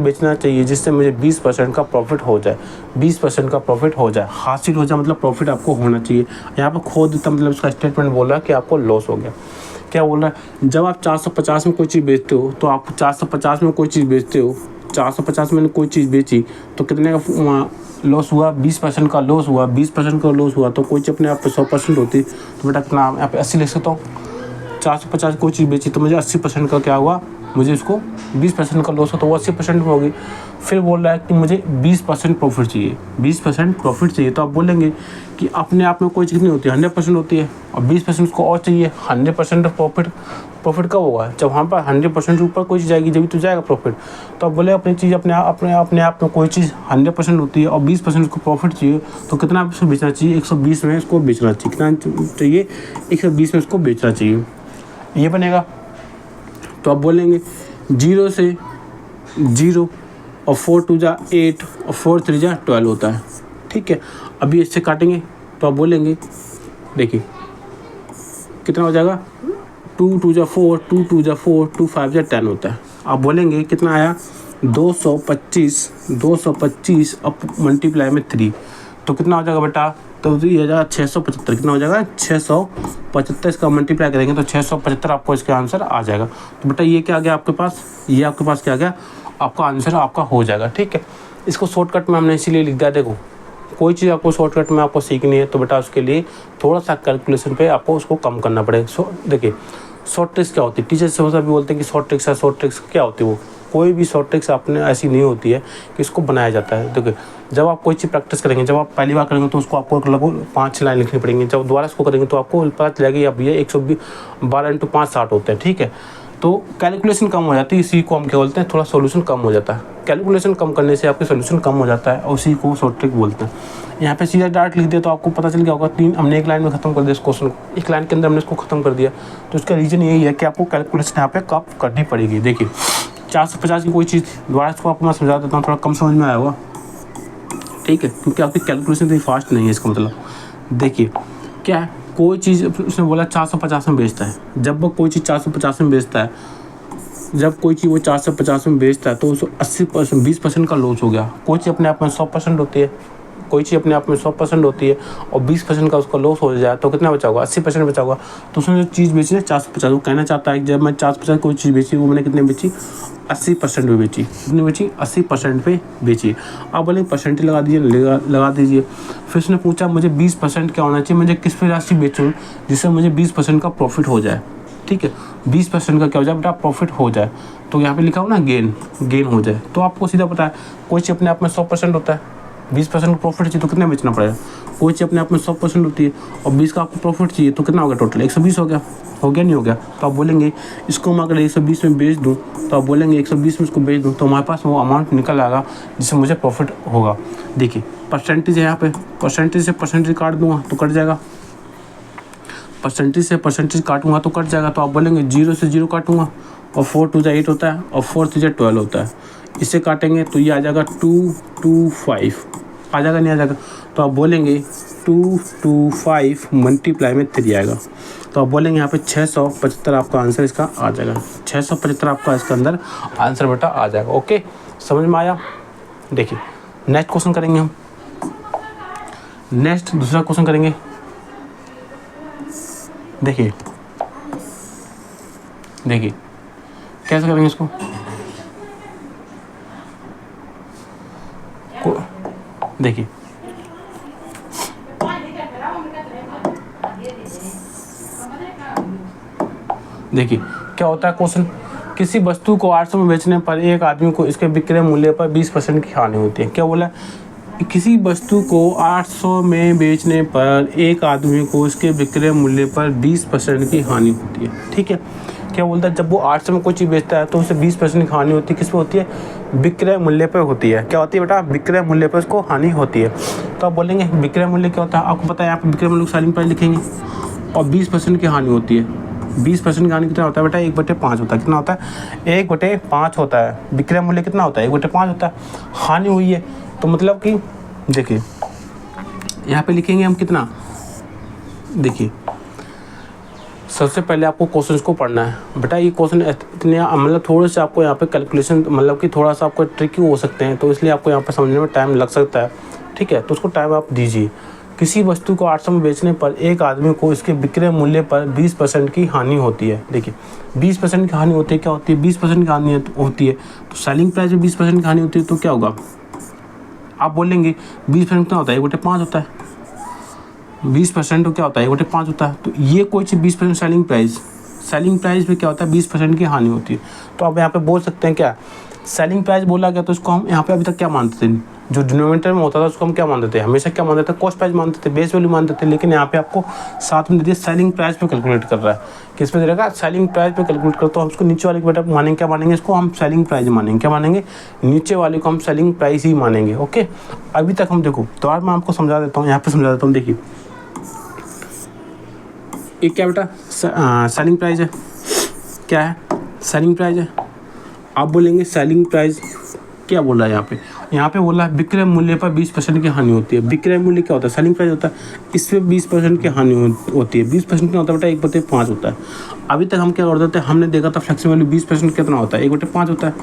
Speaker 1: बेचना चाहिए जिससे मुझे 20% का प्रॉफिट हो जाए, 20% का प्रॉफिट हो जाए, हासिल हो जाए, मतलब प्रॉफिट आपको होना चाहिए। यहाँ पर खो देता मतलब इसका स्टेटमेंट बोल रहा है कि आपको लॉस हो गया। क्या बोल रहा है, जब आप 450 में कोई चीज़ बेचते हो तो आप 450 में कोई चीज़ बेचते हो, 450 में कोई चीज़ बेची तो कितने का लॉस हुआ, 20% का लॉस हुआ। 20% का लॉस हुआ तो कोई चीज़ अपने आप पे 100% होती तो बेटा कितना यहाँ पे 80 लिख सकता हूँ। 450 कोई चीज़ बेची तो मुझे 80% का क्या हुआ, मुझे इसको 20% का लॉस हो तो वो 80% में होगी। फिर बोल रहा है कि मुझे 20% प्रॉफिट चाहिए, 20% प्रॉफिट चाहिए। तो आप बोलेंगे कि अपने आप में कोई चीज़ नहीं होती, 100% होती है, और 20% उसको और चाहिए। 100% प्रॉफिट कब होगा, जब वहाँ पर 100% ऊपर कोई चीज़ आएगी जब तो जाएगा प्रॉफिट। तो आप बोले अपनी चीज़ अपने आप में कोई चीज़ 100% होती है और 20% उसको प्रॉफिट चाहिए तो कितना उसको बेचना चाहिए, 120 में इसको बेचना चाहिए। कितना चाहिए, 120 में इसको बेचना चाहिए, ये बनेगा। तो आप बोलेंगे 0 से 0 और 4 2 जा 8 और 4 3 जा 12 होता है। ठीक है, अभी इससे काटेंगे तो आप बोलेंगे, देखिए कितना हो जाएगा, 2 2 जा 4, 2 2 जा 4, 2 5 जा 10 होता है। आप बोलेंगे कितना आया, 225 अब मल्टीप्लाई में 3 तो कितना हो जाएगा बेटा, तो ये हो जाएगा 675। कितना हो जाएगा, 675। इसका मल्टीप्लाई करेंगे तो 675 आपको इसका आंसर आ जाएगा। तो बेटा ये क्या आ गया आपके पास, ये आपके पास क्या आ गया, आपका आंसर आपका हो जाएगा। ठीक है, इसको शॉर्टकट में हमने इसीलिए लिख दिया। देखो कोई चीज़ आपको शॉर्टकट में आपको सीखनी है तो बेटा उसके लिए थोड़ा सा कैलकुलेशन पे आपको उसको कम करना पड़ेगा। देखिए शॉर्ट ट्रिक्स क्या होती है, टीचर्स से भी बोलते हैं कि शॉर्ट ट्रिक्स है, शॉर्ट ट्रिक्स क्या होती है, वो कोई भी शॉर्ट ट्रिक्स आपने ऐसी नहीं होती है कि इसको बनाया जाता है। देखिए जब आप कोई चीज़ प्रैक्टिस करेंगे, जब आप पहली बार करेंगे तो उसको आपको लगभग 5 लाइन लिखनी पड़ेंगी। जब दोबारा इसको करेंगे तो आपको पता चलेगा अब ये 112 × 5 60 होते हैं। ठीक है, तो कैलकुलेशन कम हो जाती है, इसी को हम क्या बोलते हैं, थोड़ा सॉल्यूशन कम हो जाता है। कैलकुलेशन कम करने से आपके सॉल्यूशन कम हो जाता है और उसी को शॉर्ट ट्रिक बोलते हैं। यहाँ पे सीधा डायरेक्ट लिख दिया तो आपको पता चल गया होगा, 3 हमने एक लाइन में खत्म कर दिया इस क्वेश्चन को, एक लाइन के अंदर हमने इसको खत्म कर दिया। तो इसका रीज़न यही है कि आपको कैलकुलेशन यहाँ पे कम करनी पड़ेगी। देखिए 450 की कोई चीज़, दोबारा इसको आपको मैं समझा देता हूँ, थोड़ा कम समझ में आया होगा। ठीक है, क्योंकि आपकी कैलकुलेशन इतनी फास्ट नहीं है, इसका मतलब देखिए क्या है, कोई चीज़ उसने बोला 450 में बेचता है। जब वो कोई चीज़ 450 में बेचता है, जब कोई चीज़ वो 450 में बेचता है तो उसको 80% 20% का लॉस हो गया। कोई चीज़ अपने आप में 100% होती है, कोई चीज़ अपने आप में 100% होती है और 20% का उसका लॉस हो जाए तो कितना बचा होगा, 80% बचा होगा। तो उसने जो चीज़ बेची है 450, वो कहना चाहता है कि जब मैं 450 कोई चीज़ बेची वो मैंने कितने बेची, 80% पे बेची। कितनी बेची, 80% पे बेची। आप बोले परसेंटेज लगा दीजिए, लगा दीजिए। फिर उसने पूछा मुझे 20% क्या होना चाहिए, मुझे किस पे राशि बेचूँ जिससे मुझे 20% का प्रॉफिट हो जाए। ठीक है, 20% का क्या हो जाए बेटा, प्रॉफिट हो जाए। तो यहाँ पे लिखा हो ना गेन हो जाए। तो आपको सीधा पता है कोई चीज़ अपने आप में 100% होता है, 20% का प्रॉफिट चाहिए तो कितना बेचना पड़ेगा। कोई चीज़ अपने आप में 100% होती है और 20 का आपको प्रॉफिट चाहिए तो कितना हो गया, टोटल 120 हो गया नहीं हो गया। तो आप बोलेंगे इसको मैं अगर 120 में बेच दूँ, तो आप बोलेंगे 120 में इसको बेच दूँ तो हमारे पास वो अमाउंट निकल आएगा जिससे मुझे प्रॉफिट होगा। देखिए परसेंटेज है यहाँ पे, परसेंटेज से परसेंटेज काट दूँगा तो कट जाएगा, परसेंटेज से परसेंटेज काटूंगा तो कट जाएगा। तो आप बोलेंगे 0 से 0 काटूंगा और 4 2 जा 8 होता है और 4 3 जा 12 होता है। इससे काटेंगे तो ये आ जाएगा 225, आ जाएगा नहीं आ जाएगा। तो आप बोलेंगे 225 मल्टीप्लाई में 3 आएगा। तो आप बोलेंगे यहाँ पे 675 आपका आंसर इसका आ जाएगा, 675 आपका इसका अंदर आंसर बेटा आ जाएगा। ओके, समझ में आया। देखिए नेक्स्ट क्वेश्चन करेंगे हम, नेक्स्ट दूसरा क्वेश्चन करेंगे। देखिए देखिए कैसे करेंगे इसको, देखिए देखिए क्या होता है क्वेश्चन, किसी वस्तु को 800 में बेचने पर एक आदमी को इसके विक्रय मूल्य पर 20% की हानि होती है। क्या बोला, किसी वस्तु को 800 में बेचने पर एक आदमी को इसके विक्रय मूल्य पर 20% की हानि होती है। ठीक है, क्या बोलता है, जब वो 800 में कोई चीज़ बेचता है तो उसे 20% की हानि होती है। किस पे होती है, विक्रय मूल्य पर होती है। क्या होती है बेटा, विक्रय मूल्य पर उसको हानि होती है। तो आप बोलेंगे विक्रय मूल्य क्या होता है, आपको पता है, यहाँ पर विक्रय मूल्य को सेलिंग प्राइस लिखेंगे और 20% की हानि होती है। 20% की हानि कितना होता है बेटा, 1/5 होता है। कितना होता है, 1/5 होता है। विक्रय मूल्य कितना होता है, 1/5 होता है। हानि हुई है तो मतलब कि देखिए यहाँ पे लिखेंगे हम कितना, देखिए सबसे पहले आपको क्वेश्चंस को पढ़ना है बेटा। ये क्वेश्चन इतने मतलब थोड़े से आपको यहाँ पे कैलकुलेशन मतलब कि थोड़ा सा आपको ट्रिकी हो सकते हैं, तो इसलिए आपको यहाँ पे समझने में टाइम लग सकता है। ठीक है, तो उसको टाइम आप दीजिए। किसी वस्तु को 800 में बेचने पर एक आदमी को इसके विक्रय मूल्य पर 20% की हानि होती है। देखिए 20% की हानि होती है, क्या होती है, 20% की हानि होती है। तो सेलिंग प्राइस में 20% की हानि होती है तो क्या होगा, आप बोलेंगे 20% कितना होता है, 1/5 होता है। 20% तो क्या होता है, 1/5 होता है। तो ये कोई चीज़ 20% सेलिंग प्राइस में क्या होता है, 20% की हानि होती है। तो आप यहाँ पे बोल सकते हैं क्या, सेलिंग प्राइस बोला गया तो उसको हम यहाँ पे अभी तक क्या मानते थे, जो डिनोमिनेटर में होता था उसको हम क्या मानते थे, हमेशा क्या मानते थे, कॉस्ट प्राइस मानते थे, बेस वैल्यू मानते थे। लेकिन यहाँ पे आपको साथ में दे दिया सेलिंग प्राइस पे कैलकुलेट कर रहा है। किस पे दे रहा है, सेलिंग प्राइस पे कैलकुलेट कर, तो हम उसको नीचे वाले को बेटा मानेंगे, क्या मानेंगे, इसको हम सेलिंग प्राइस मानेंगे। क्या मानेंगे, नीचे वाले को हम सेलिंग प्राइस ही मानेंगे। ओके, अभी तक हम देखो, तो आज मैं आपको समझा देता हूँ, यहाँ पे समझा देता हूँ। देखिए एक क्या बेटा सेलिंग प्राइस है, क्या है, सेलिंग प्राइस है। आप बोलेंगे सेलिंग प्राइस क्या बोल रहा है, यहाँ पे बोल रहा है विक्रय मूल्य पर 20% की हानि होती है। विक्रय मूल्य क्या होता है, सेलिंग प्राइस होता है, इस पर 20% की हानि होती है। 20% क्या होता है बेटा, 1/5 होता है। अभी तक हम क्या कर देते हैं, हमने देखा था फ्लेक्सिबल वैल्यू 20% कितना होता है, 1/5 होता है।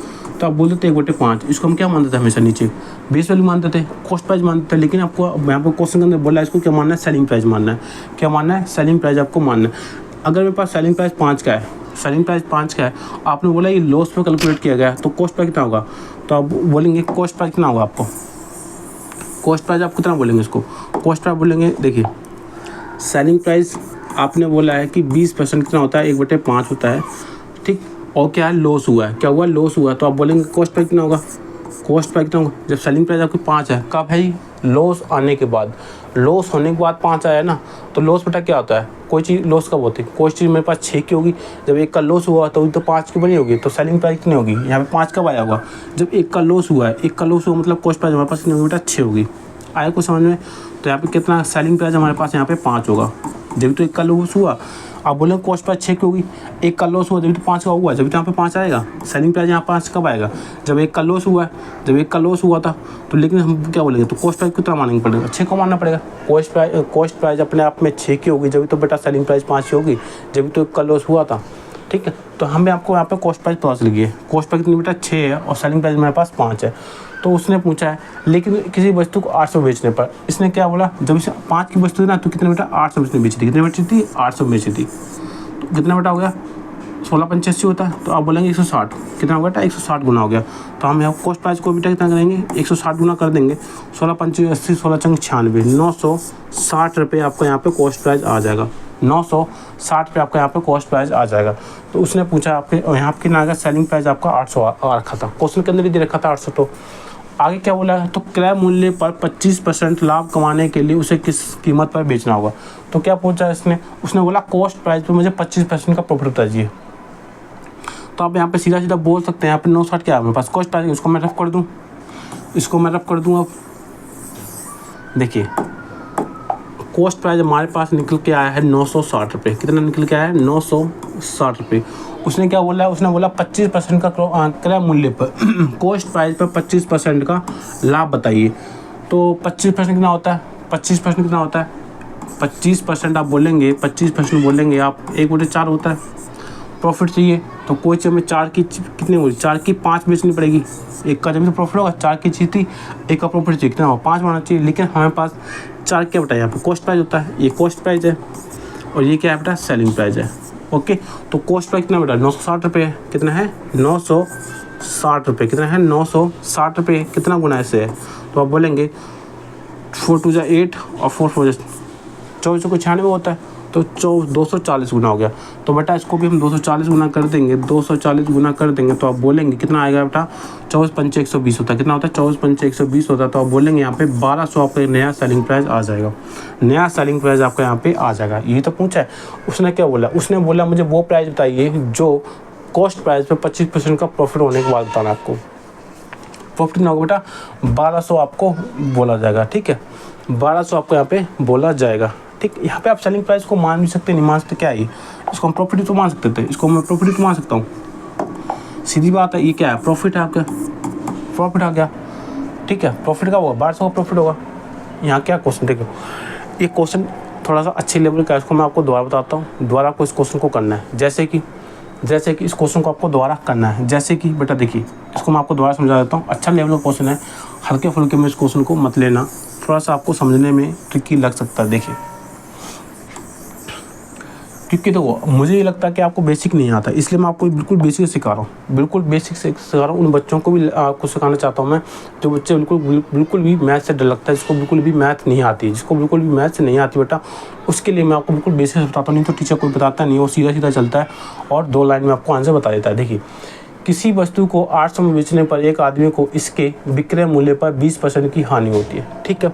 Speaker 1: तो आप बोल देते 1/5, इसको हम क्या मानते थे, हमेशा नीचे बेस वैल्यू मानते थे, कॉस्ट प्राइस मानते थे। लेकिन आपको यहाँ पर क्वेश्चन के अंदर बोला है इसको क्या मानना है, सेलिंग प्राइस मानना है। क्या मानना है, सेलिंग प्राइस आपको मानना है। अगर मेरे पास सेलिंग प्राइस 5 का है, सेलिंग प्राइस 5 का है, आपने बोला ये लॉस पे कैलकुलेट किया गया है, तो कॉस्ट प्राइस कितना होगा, तो आप बोलेंगे कॉस्ट प्राइस कितना होगा, आपको कॉस्ट प्राइस आप कितना बोलेंगे, इसको कॉस्ट प्राइस बोलेंगे। देखिए सेलिंग प्राइस आपने बोला है कि 20% कितना होता है, 1/5 होता है। ठीक, और क्या है, लॉस हुआ है, क्या हुआ, लॉस हुआ है। तो आप बोलेंगे कॉस्ट प्राइस कितना होगा, कॉस्ट प्राइस कितना होगा, जब सेलिंग प्राइस आपकी 5 है, कब है, लॉस आने के बाद, लॉस होने के बाद 5 आया ना, तो लॉस बेटा क्या होता है, कोई चीज़ लॉस कब होती है, कोई चीज़ मेरे पास 6 की होगी, जब 1 का लॉस हुआ तो 5 की बनी होगी, तो सेलिंग प्राइस कितनी होगी, यहाँ पे 5 कब आया होगा, जब 1 का लॉस हुआ है। 1 का लॉस हुआ मतलब कॉस्ट प्राइस हमारे पास कितनी होगी बेटा, 6 होगी। आया कुछ समझ में, तो यहाँ पे कितना सेलिंग प्राइस हमारे पास यहाँ पे 5 होगा, जब तो 1 का लॉस हुआ। आप बोलेंगे कॉस्ट प्राइस 6 की होगी, 1 का लॉस हुआ जब तो 5 का हुआ, जब तो यहाँ पे 5 आएगा। सेलिंग प्राइस यहाँ 5 कब आएगा, जब 1 का लॉस हुआ है, जब 1 का लॉस हुआ था। तो लेकिन हम क्या बोलेंगे, तो कॉस्ट प्राइस कितना मानना पड़ेगा, 6 को मानना पड़ेगा। कॉस्ट प्राइस अपने आप में 6 की होगी, जब तो बेटा सेलिंग प्राइस 5 की होगी, जब तो 1 का लॉस हुआ था। ठीक है, तो हमें आपको यहाँ पे कॉस्ट प्राइस पता चल गई है। कॉस्ट प्राइस कितनी बेटा, 6 है, और सेलिंग प्राइस मेरे पास 5 है। तो उसने पूछा है, लेकिन किसी वस्तु को 800 बेचने पर, इसने क्या बोला, जब इसे 5 की वस्तु थी ना, तो कितने बेटा 800 में बेची थी, कितने बेची थी, 800 बेची थी। तो कितना बेटा हो गया, 16/85 होता है। तो आप बोलेंगे 160, कितना हो गया, 160 गुना हो गया। तो हम यहाँ कॉस्ट प्राइस को बेटा कितना करेंगे, 160 गुना कर देंगे, 16×5 = 80, 16×6 = 96, 960 रुपये आपका यहाँ पे कॉस्ट प्राइस आ जाएगा। 960 पे आपका यहाँ पे कॉस्ट प्राइस आ जाएगा। तो उसने पूछा आपके यहाँ पे कितना आ गया, सेलिंग प्राइस आपका 800 आ रखा था, क्वेश्चन के अंदर ही दे रखा था 800। तो आगे क्या बोला है, तो क्रय मूल्य पर 25% लाभ कमाने के लिए उसे किस कीमत पर बेचना होगा। तो क्या पूछा इसने, उसने बोला कॉस्ट प्राइस पे मुझे 25% का प्रॉफिट चाहिए। तो आप यहाँ पे सीधा सीधा बोल सकते हैं, यहाँ पे 960 क्या है मेरे पास कॉस्ट प्राइस, इसको मैं रफ कर दूँ, इसको मैं रफ कर दूँ। अब देखिए कॉस्ट प्राइस हमारे पास निकल के आया है 960 रुपये। कितना निकल के आया है, 960 रुपये। उसने क्या बोला है, उसने बोला 25% का क्रय मूल्य पर कॉस्ट प्राइस पर 25% का लाभ बताइए। तो 25% कितना होता है, 25% कितना होता है, 25% आप बोलेंगे, 25% बोलेंगे आप 1/4 होता है। प्रॉफिट चाहिए तो कोई चीज़ हमें 4 की कितनी हुई, 4 की 5 बेचनी पड़ेगी। एक का जब से प्रॉफिट होगा 4 की चीज़ थी, एक का प्रॉफिट चाहिए कितना होगा 5 होना चाहिए। लेकिन हमारे पास 4 क्या बेटा यहाँ पे कॉस्ट प्राइस होता है, ये कॉस्ट प्राइस है और ये क्या है बेटा सेलिंग प्राइस है। ओके, तो कॉस्ट प्राइस कितना बेटा 960 रुपये है। कितना है 960 रुपये। कितना है 960 रुपये। कितना गुना ऐसे है तो आप बोलेंगे 4 2 8 और 4 4 24 को 96 होता है तो 240 गुना हो गया। तो बेटा इसको भी हम 240 गुना कर देंगे, 240 गुना कर देंगे तो आप बोलेंगे कितना आएगा बेटा 24 पंचे 120 होता है। कितना होता है 24 पंचे 120 होता है। तो आप बोलेंगे यहाँ पे 1200 आपका नया सेलिंग प्राइस आ जाएगा। नया सेलिंग प्राइस आपका यहाँ पे आ जाएगा। यही तो पूछा है। उसने क्या बोला, उसने बोला मुझे वो प्राइस बताइए जो कॉस्ट प्राइस पे 25% का प्रॉफिट होने के बाद बताना। आपको प्रॉफिट कितना होगा बेटा 1200 आपको बोला जाएगा। ठीक है, 1200 आपको यहाँ पे बोला जाएगा। ठीक, यहाँ पे आप सेलिंग प्राइस को मान भी सकते नहीं मान सकते, क्या है ये, इसको हम प्रॉफिट तो मान सकते थे, इसको मैं प्रॉफिट तो मान सकता हूँ। सीधी बात है, ये क्या है प्रॉफिट है आपका, प्रॉफिट आ गया। ठीक है, प्रॉफिट का होगा 1200 का प्रॉफिट होगा। यहाँ क्या क्वेश्चन देखो, ये क्वेश्चन थोड़ा सा अच्छे लेवल का है, इसको मैं आपको दोबारा बताता हूँ। दोबारा आपको इस क्वेश्चन को करना है, जैसे कि इस क्वेश्चन को आपको दोबारा करना है। जैसे कि बेटा देखिए, इसको मैं आपको दोबारा समझा देता हूँ। अच्छा लेवल का क्वेश्चन है, हल्के फुल्के में इस क्वेश्चन को मत लेना, थोड़ा सा आपको समझने में ट्रिकी लग सकता है। देखिए, क्योंकि देखो मुझे ये लगता है कि आपको बेसिक नहीं आता, इसलिए मैं आपको बिल्कुल बेसिक सिखा रहा हूँ, बिल्कुल बेसिक सिखा रहा हूँ। उन बच्चों को भी आपको सिखाना चाहता हूँ मैं, जो बच्चे बिल्कुल भी मैथ से डर लगता है, जिसको बिल्कुल भी मैथ नहीं आती, जिसको बिल्कुल भी मैथ से नहीं आती बेटा, उसके लिए मैं आपको बिल्कुल बेसिक से बताता हूँ। नहीं तो टीचर कोई बताता नहीं, वो सीधा सीधा चलता है और 2 लाइन में आपको आंसर बता देता है। देखिए, किसी वस्तु को 800 में बेचने पर एक आदमी को इसके विक्रय मूल्य पर 20% की हानि होती है। ठीक है,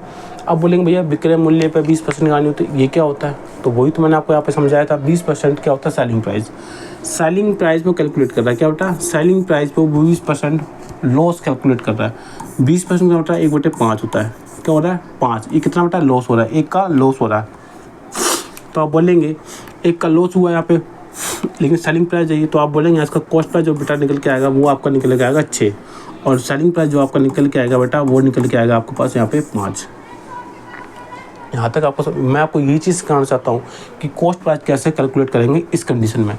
Speaker 1: अब बोलेंगे भैया विक्रय मूल्य पर 20% की हानि होती है, ये क्या होता है? तो वही तो मैंने आपको यहाँ पे समझाया था। 20% क्या होता है सेलिंग प्राइस। सेलिंग प्राइस को कैलकुलेट कर रहा है, क्या होता है सेलिंग प्राइस पर 20% लॉस कैलकुलेट कर रहा है। 20% क्या होता है 1/5 होता है। क्या हो रहा है 5, ये कितना बेटा लॉस हो रहा है, 1 का लॉस हो रहा है। तो आप बोलेंगे 1 का लॉस हुआ यहाँ पे, लेकिन सेलिंग प्राइस चाहिए तो आप बोलेंगे इसका कॉस्ट प्राइस जो बेटा निकल के आएगा वो आपका निकल के आएगा 6 और सेलिंग प्राइस जो आपका निकल के आएगा बेटा वो निकल के आएगा आपके पास यहाँ पे 5। यहाँ तक आपको मैं आपको यही चीज़ सिखाना चाहता हूँ कि कॉस्ट प्राइस कैसे कैलकुलेट करेंगे इस कंडीशन में।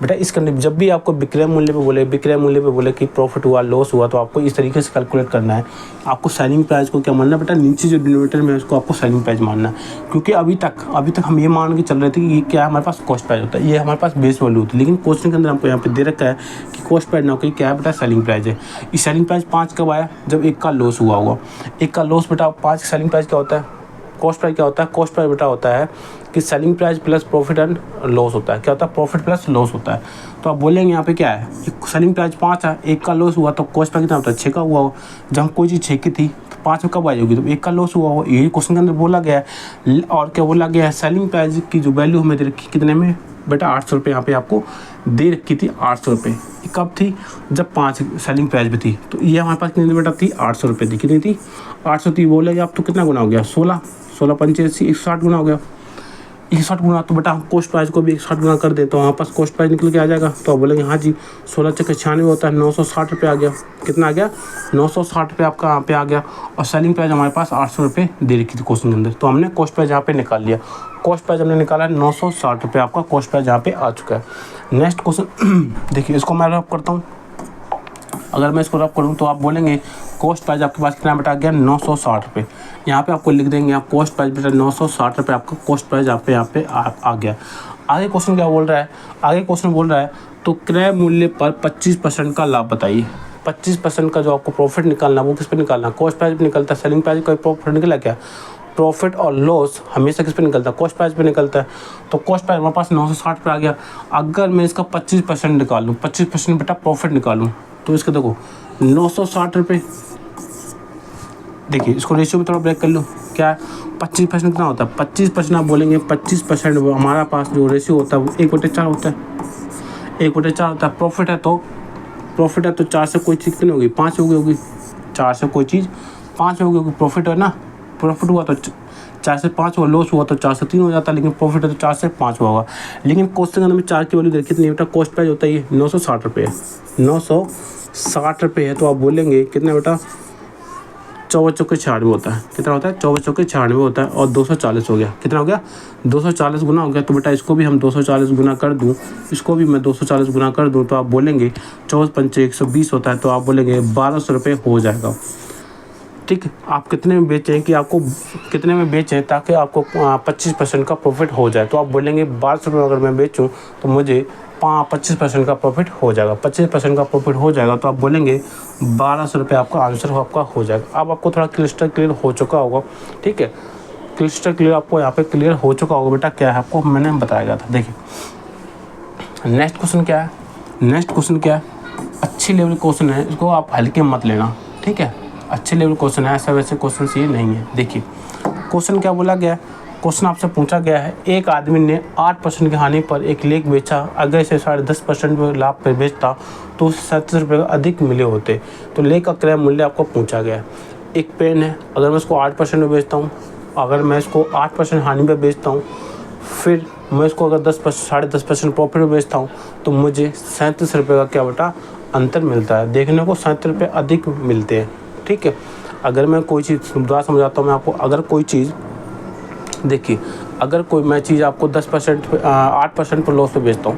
Speaker 1: बेटा इस कंडीशन जब भी आपको विक्रय मूल्य पे बोले कि प्रॉफिट हुआ लॉस हुआ तो आपको इस तरीके से कैलकुलेट करना है। आपको सेलिंग प्राइस को क्या मानना है बेटा, नीचे जो डिनोमिनेटर में है उसको आपको सेलिंग प्राइस मानना है। क्योंकि अभी तक हम ये मान के चल रहे थे कि ये क्या है हमारे पास कॉस्ट प्राइस होता है, ये हमारे पास बेस वैल्यू होती है। लेकिन क्वेश्चन के अंदर हमको यहाँ पे दे रखा है कि कॉस्ट प्राइस ना होकर क्या है बेटा सेलिंग प्राइस है। ये सेलिंग प्राइस 5 कब आया, जब 1 का लॉस हुआ होगा। 1 का लॉस बेटा 5 सेलिंग प्राइस क्या होता है, कॉस्ट प्राइस क्या होता है, कॉस्ट प्राइस बेटा होता है कि selling price plus profit and loss होता है। क्या होता है प्रॉफिट प्लस लॉस होता है। तो आप बोलेंगे यहाँ पे क्या है, सेलिंग प्राइस 5 है, 1 का लॉस हुआ तो कॉस्ट प्राइस कितना होता है 6 का हुआ हो। जब कोई चीज़ 6 की थी तो 5 में कब आई होगी, तो 1 का लॉस हुआ हो। ये क्वेश्चन के अंदर बोला गया है। और क्या बोला गया है, सेलिंग प्राइस की जो वैल्यू हमें दे रखी कितने में बेटा 800 रुपये यहाँ पे आपको दे रखी थी। 800 रुपये कब थी, जब 5 सेलिंग प्राइस भी थी। तो ये हमारे पास कितनी बेटा थी 800 रुपये थी। कितनी थी 800 थी। बोलेंगे आप तो कितना गुना हो गया 16 पंचे 160 गुना हो गया। 160 गुना तो बेटा हम कॉस्ट प्राइस को भी 160 गुना कर दे तो वहाँ पास कॉस्ट प्राइस निकल के आ जाएगा। तो आप बोलेंगे हाँ जी 16 × 96 होता है 960 रुपये आ गया। कितना आ गया 960 रुपये आपका यहाँ पे आ गया। और सेलिंग प्राइस हमारे पास 800 रुपये दे रखी थी क्वेश्चन के अंदर। तो हमने कॉस्ट प्राइस यहाँ पे निकाल लिया। कॉस्ट प्राइस हमने निकाला है 960 रुपये आपका कॉस्ट प्राइस यहाँ पे आ चुका है। नेक्स्ट क्वेश्चन देखिए, इसको मैं रब करता हूँ। अगर मैं इसको रब करूँ तो आप बोलेंगे कॉस्ट प्राइस आपके पास कितना बेटा आ गया 960 रुपये। यहाँ पे आपको लिख देंगे आप कॉस्ट प्राइस बेटा 960 रुपये आपका कॉस्ट प्राइस यहाँ पे आ गया। आगे क्वेश्चन क्या बोल रहा है, आगे क्वेश्चन बोल रहा है तो क्रय मूल्य पर 25% का लाभ बताइए। 25% का जो आपको प्रॉफिट निकालना वो किस पे निकालना, कॉस्ट प्राइस पे निकलता है। सेलिंग प्राइस का प्रॉफिट निकला क्या, प्रॉफिट और लॉस हमेशा किस पे निकलता है, कॉस्ट प्राइस पे निकलता है। तो कॉस्ट प्राइस हमारे पास 960 पे आ गया। अगर मैं इसका 25% निकालूँ, 25% बेटा प्रॉफिट निकालूँ तो इसका देखो 960 रुपये। देखिए इसको रेशियो में थोड़ा ब्रेक कर लो, क्या है 25% कितना होता है 25% आप बोलेंगे 25% हमारा पास जो रेशियो होता है वो 1/4 होता है। 1/4 होता है। प्रॉफिट है तो 4 से कोई चीज़ कितनी होगी 5 होगी। 4 से कोई चीज़ 5 होगी। प्रॉफिट है ना, प्रॉफिट हुआ तो 4 से 5 हुआ, लॉस हुआ तो 4 से 3 हो जाता है। लेकिन प्रॉफिट है तो 4 से 5 होगा। लेकिन क्वेश्चन में 4 की वैल्यू देखिए कितनी बेटा, कॉस्ट प्राइस होता है ये 960 रुपये है। 960 रुपये है। तो आप बोलेंगे कितना बेटा 24 चौके 96 होता है। कितना होता है? 24 चौके 96 होता है। और 240 हो गया। कितना हो गया? 240 गुना हो गया। तो बेटा इसको भी हम 240 गुना कर दूँ, इसको भी मैं 240 गुना कर दूँ, तो आप बोलेंगे 24 पंचे 120 होता है, तो आप बोलेंगे 1200 रुपये हो जाएगा। ठीक है, आप कितने में बेचें कि आपको कितने में बेचें ताकि आपको 25% का प्रॉफिट हो जाए। तो आप बोलेंगे 1200 रुपये अगर मैं बेचूँ तो मुझे 25% का प्रॉफिट हो जाएगा। 25% का प्रॉफिट हो जाएगा तो आप बोलेंगे 1200 रुपये आपका आंसर आपका हो जाएगा। अब आपको थोड़ा क्लिस्टर क्लियर हो चुका होगा। ठीक है, क्लिस्टर क्लियर आपको यहाँ पे क्लियर हो चुका होगा। बेटा क्या है आपको मैंने बताया था। देखिए नेक्स्ट क्वेश्चन क्या है? नेक्स्ट क्वेश्चन क्या है? अच्छी लेवल क्वेश्चन है, इसको आप हल्के मत लेना। ठीक है, अच्छे लेवल क्वेश्चन है, ऐसा वैसे क्वेश्चन ये नहीं है। देखिए क्वेश्चन क्या बोला गया है? क्वेश्चन आपसे पूछा गया है, एक आदमी ने 8% की हानि पर एक लेख बेचा, अगर इसे 10.5% लाभ पर बेचता तो उसे 37 रुपये का अधिक मिले होते। तो लेख का क्रय मूल्य आपको पूछा गया है। एक पेन है, अगर मैं इसको 8% में बेचता हूँ, अगर मैं इसको 8% हानि पर बेचता हूँ, फिर मैं इसको अगर 10.5% प्रॉफिट में बेचता हूँ, तो मुझे 37 रुपये का क्या बेटा अंतर मिलता है। देखने को 37 रुपये अधिक मिलते हैं। ठीक है, अगर मैं कोई चीज़ दोबारा समझाता हूँ मैं आपको। अगर कोई चीज़ देखिए, अगर कोई मैं चीज़ आपको 8% पर लॉस पे बेचता हूँ,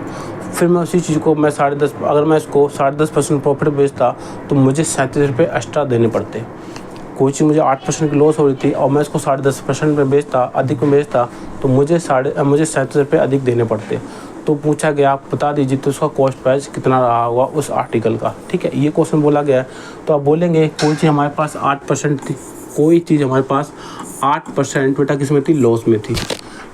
Speaker 1: फिर मैं उसी चीज़ को मैं 10.5 अगर मैं इसको 10.5% प्रॉफिट बेचता तो मुझे 37 रुपये एक्स्ट्रा देने पड़ते। कोई चीज़ मुझे 8% की लॉस हो रही थी और मैं इसको 10.5% में बेचता, अधिक में बेचता, तो मुझे 37 रुपये अधिक देने पड़ते। तो पूछा गया आप बता दीजिए तो उसका कॉस्ट प्राइस कितना रहा होगा उस आर्टिकल का। ठीक है, ये क्वेश्चन बोला गया है। तो आप बोलेंगे कोई चीज़ हमारे पास 8% थी, कोई चीज़ हमारे पास 8% बेटा किस में थी? लॉस में थी।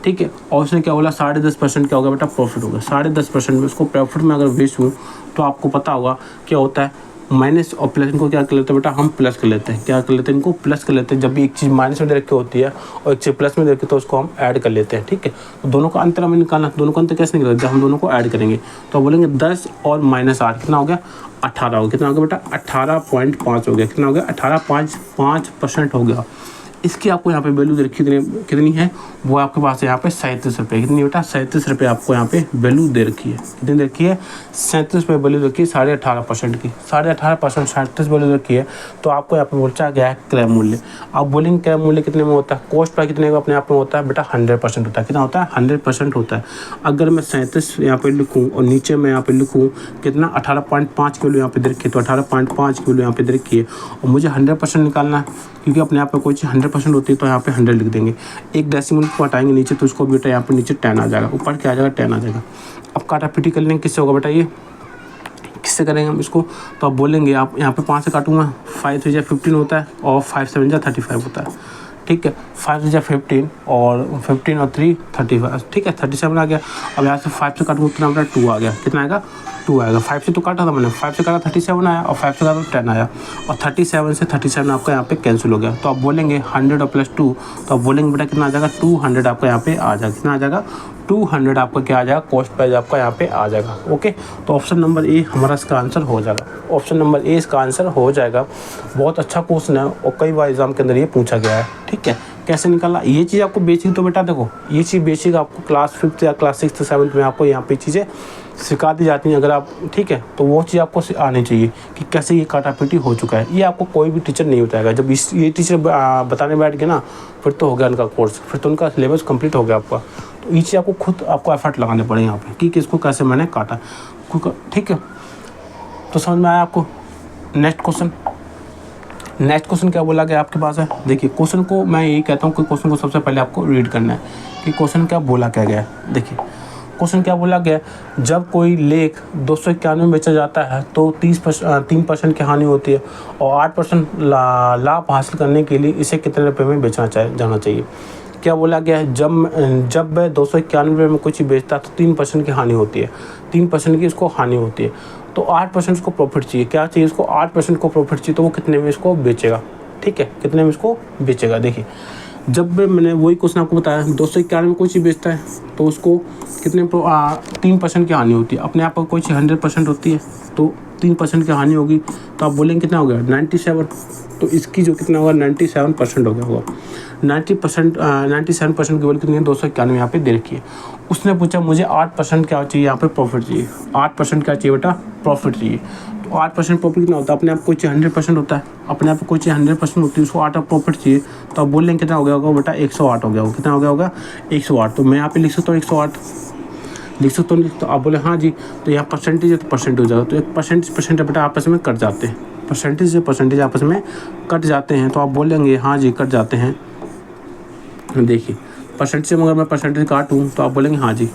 Speaker 1: ठीक है, और उसने क्या बोला 10.5% क्या होगा बेटा? प्रॉफिट होगा। 10.5% में उसको प्रॉफिट में अगर बेचूँ तो आपको पता होगा क्या होता है, माइनस और प्लस इनको क्या कर लेते हैं बेटा? हम प्लस कर लेते हैं। क्या कर लेते हैं? इनको प्लस कर लेते हैं। जब भी एक चीज़ माइनस में दे रखी होती है और एक चीज़ प्लस में दे रखी तो उसको हम ऐड कर लेते हैं। ठीक है, तो दोनों का अंतर हमें निकालना। दोनों का अंतर कैसे निकलेगा? जब हम दोनों को ऐड करेंगे तो बोलेंगे 10 और -8 कितना हो गया? 18 हो गया। कितना हो गया बेटा? 18.5 हो गया। कितना हो गया? 18.5% हो गया। इसकी आपको यहाँ पे वैल्यू दे रखी कितनी है? वो आपके पास है यहाँ पे 37 रुपये। कितनी बेटा? 37 रुपये आपको यहाँ पे वैल्यू दे रखी है। कितनी दे रखी है? 37 रुपये वैल्यू दे रखी है 18.5% की। 18.5% 37 वैल्यू दे रखी है। तो आपको यहाँ पे पूछा गया है क्रय मूल्य। आप बोलेंगे क्रय मूल्य कितने में होता है? कॉस्ट प्राइस कितने का अपने आप में होता है बेटा? 100% होता है। कितना होता है? 100% होता है। अगर मैं 37 यहाँ पे लिखूँ और नीचे मैं यहाँ पे लिखूँ कितना 18.5 की वैल्यू यहाँ पे दे रखी है, तो 18.5 की वैल्यू यहाँ पे दे रखी है और मुझे 100% निकालना है, क्योंकि अपने आप में कोई चीज़ 100% होती है तो यहाँ पे 100 लिख देंगे। एक डेसिमल को हटाएंगे नीचे तो उसको बेटा यहाँ पे नीचे 10 आ जाएगा, ऊपर क्या आ जाएगा? 10 आ जाएगा। अब काटापीटी कर लेंगे, किससे होगा बेटा? ये किससे करेंगे हम इसको? तो आप बोलेंगे आप यहाँ पे 5 से काटूंगा, 5 3 15 होता है और 5 7 35 होता है। ठीक है, 5 3 15 और 15 और 3 35। ठीक है, 37 आ गया। अब यहाँ से 5 से काटूंगा कितना बेटा? 2 आ गया। कितना आएगा? 2 आएगा। 5 से तो काटा था मैंने, 5 से काटा 37 आया और 5 से काटा 10 आया और 37 से 37 आपका यहाँ पे कैंसिल हो गया। तो आप बोलेंगे 100 और +2, तो आप बोलेंगे बेटा कितना आ जाएगा? 200 आपका यहाँ पे आ जाएगा। कितना आ जाएगा? 200 आपका क्या आ जाएगा? कॉस्ट प्राइस आपका यहाँ पे आ जाएगा। ओके, तो ऑप्शन नंबर ए हमारा इसका आंसर हो जाएगा। ऑप्शन नंबर ए इसका आंसर हो जाएगा। बहुत अच्छा क्वेश्चन है और कई बार एग्जाम के अंदर ये पूछा गया है। ठीक है, कैसे निकालना ये चीज़ आपको बेसिक, तो बेटा देखो ये चीज़ बेसिक आपको क्लास 5th या क्लास 6th 7th में आपको यहाँ पे चीज़ें सिखा दी जाती हैं। अगर आप ठीक है तो वो चीज़ आपको आनी चाहिए कि कैसे ये काटापीटी हो चुका है। ये आपको कोई भी टीचर नहीं बताएगा। जब ये टीचर बताने बैठ गए ना, फिर तो हो गया उनका कोर्स, फिर तो उनका सिलेबस कंप्लीट हो गया आपका। तो ये चीज़ आपको खुद आपको एफर्ट लगाने पड़े यहाँ पे कि किसको कैसे मैंने काटा। ठीक है, तो समझ में आया आपको? नेक्स्ट क्वेश्चन क्या बोला गया आपके पास है? देखिए क्वेश्चन को मैं यही कहता हूँ कि क्वेश्चन को सबसे पहले आपको रीड करना है कि क्वेश्चन क्या बोला क्या गया है। देखिए क्वेश्चन क्या बोला गया, जब कोई लेख 291 में बेचा जाता है तो 3% की हानि होती है और 8% लाभ हासिल करने के लिए इसे कितने रुपए में बेचना जाना चाहिए। क्या बोला गया है? जब वह 291 में कुछ बेचता है तो 3% की हानि होती है, 3% की इसको हानि होती है, तो 8% इसको प्रॉफिट चाहिए। क्या चाहिए इसको? 8% को प्रॉफिट चाहिए। तो वो कितने में इसको बेचेगा? ठीक है, कितने में इसको बेचेगा? देखिए जब मैंने वही क्वेश्चन आपको बताया 291 में कोई चीज़ बेचता है तो उसको कितने 3% की हानि होती है। अपने आप पर कोई चीज़ 100% होती है तो 3% की हानि होगी, तो आप बोलेंगे कितना हो गया? 97। तो इसकी जो कितना होगा? 97% हो गया होगा। 97% की वैल्यू कितनी है? 291 यहाँ पे दे रखी है। उसने पूछा मुझे 8% क्या चाहिए यहाँ पे? प्रॉफिट चाहिए। 8% क्या चाहिए बेटा? प्रॉफिट चाहिए। तो 8% प्रॉफिट कितना होता है? अपने आप कोई चीज़ 100% होता है, अपने आप कोई चीज़ 100% होती है, उसको 8 प्रॉफिट चाहिए, तो आप बोल लेंगे कितना हो गया होगा बेटा? 108 हो गया होगा। कितना हो गया होगा? 108। तो मैं यहाँ पे लिख सकता हूँ 108, लिख सकता हूँ। तो आप बोले हाँ जी, तो यहाँ परसेंटेज है तो परसेंटेज हो जाएगा। तो एक परसेंटेज बेटा आपस में कट जाते हैं, परसेंटेज से परसेंटेज आपस में कट जाते हैं, तो आप बोलेंगे हाँ जी कट जाते हैं। देखिए परसेंटेज से अगर मैं परसेंटेज काटूँ तो आप बोलेंगे हाँ जी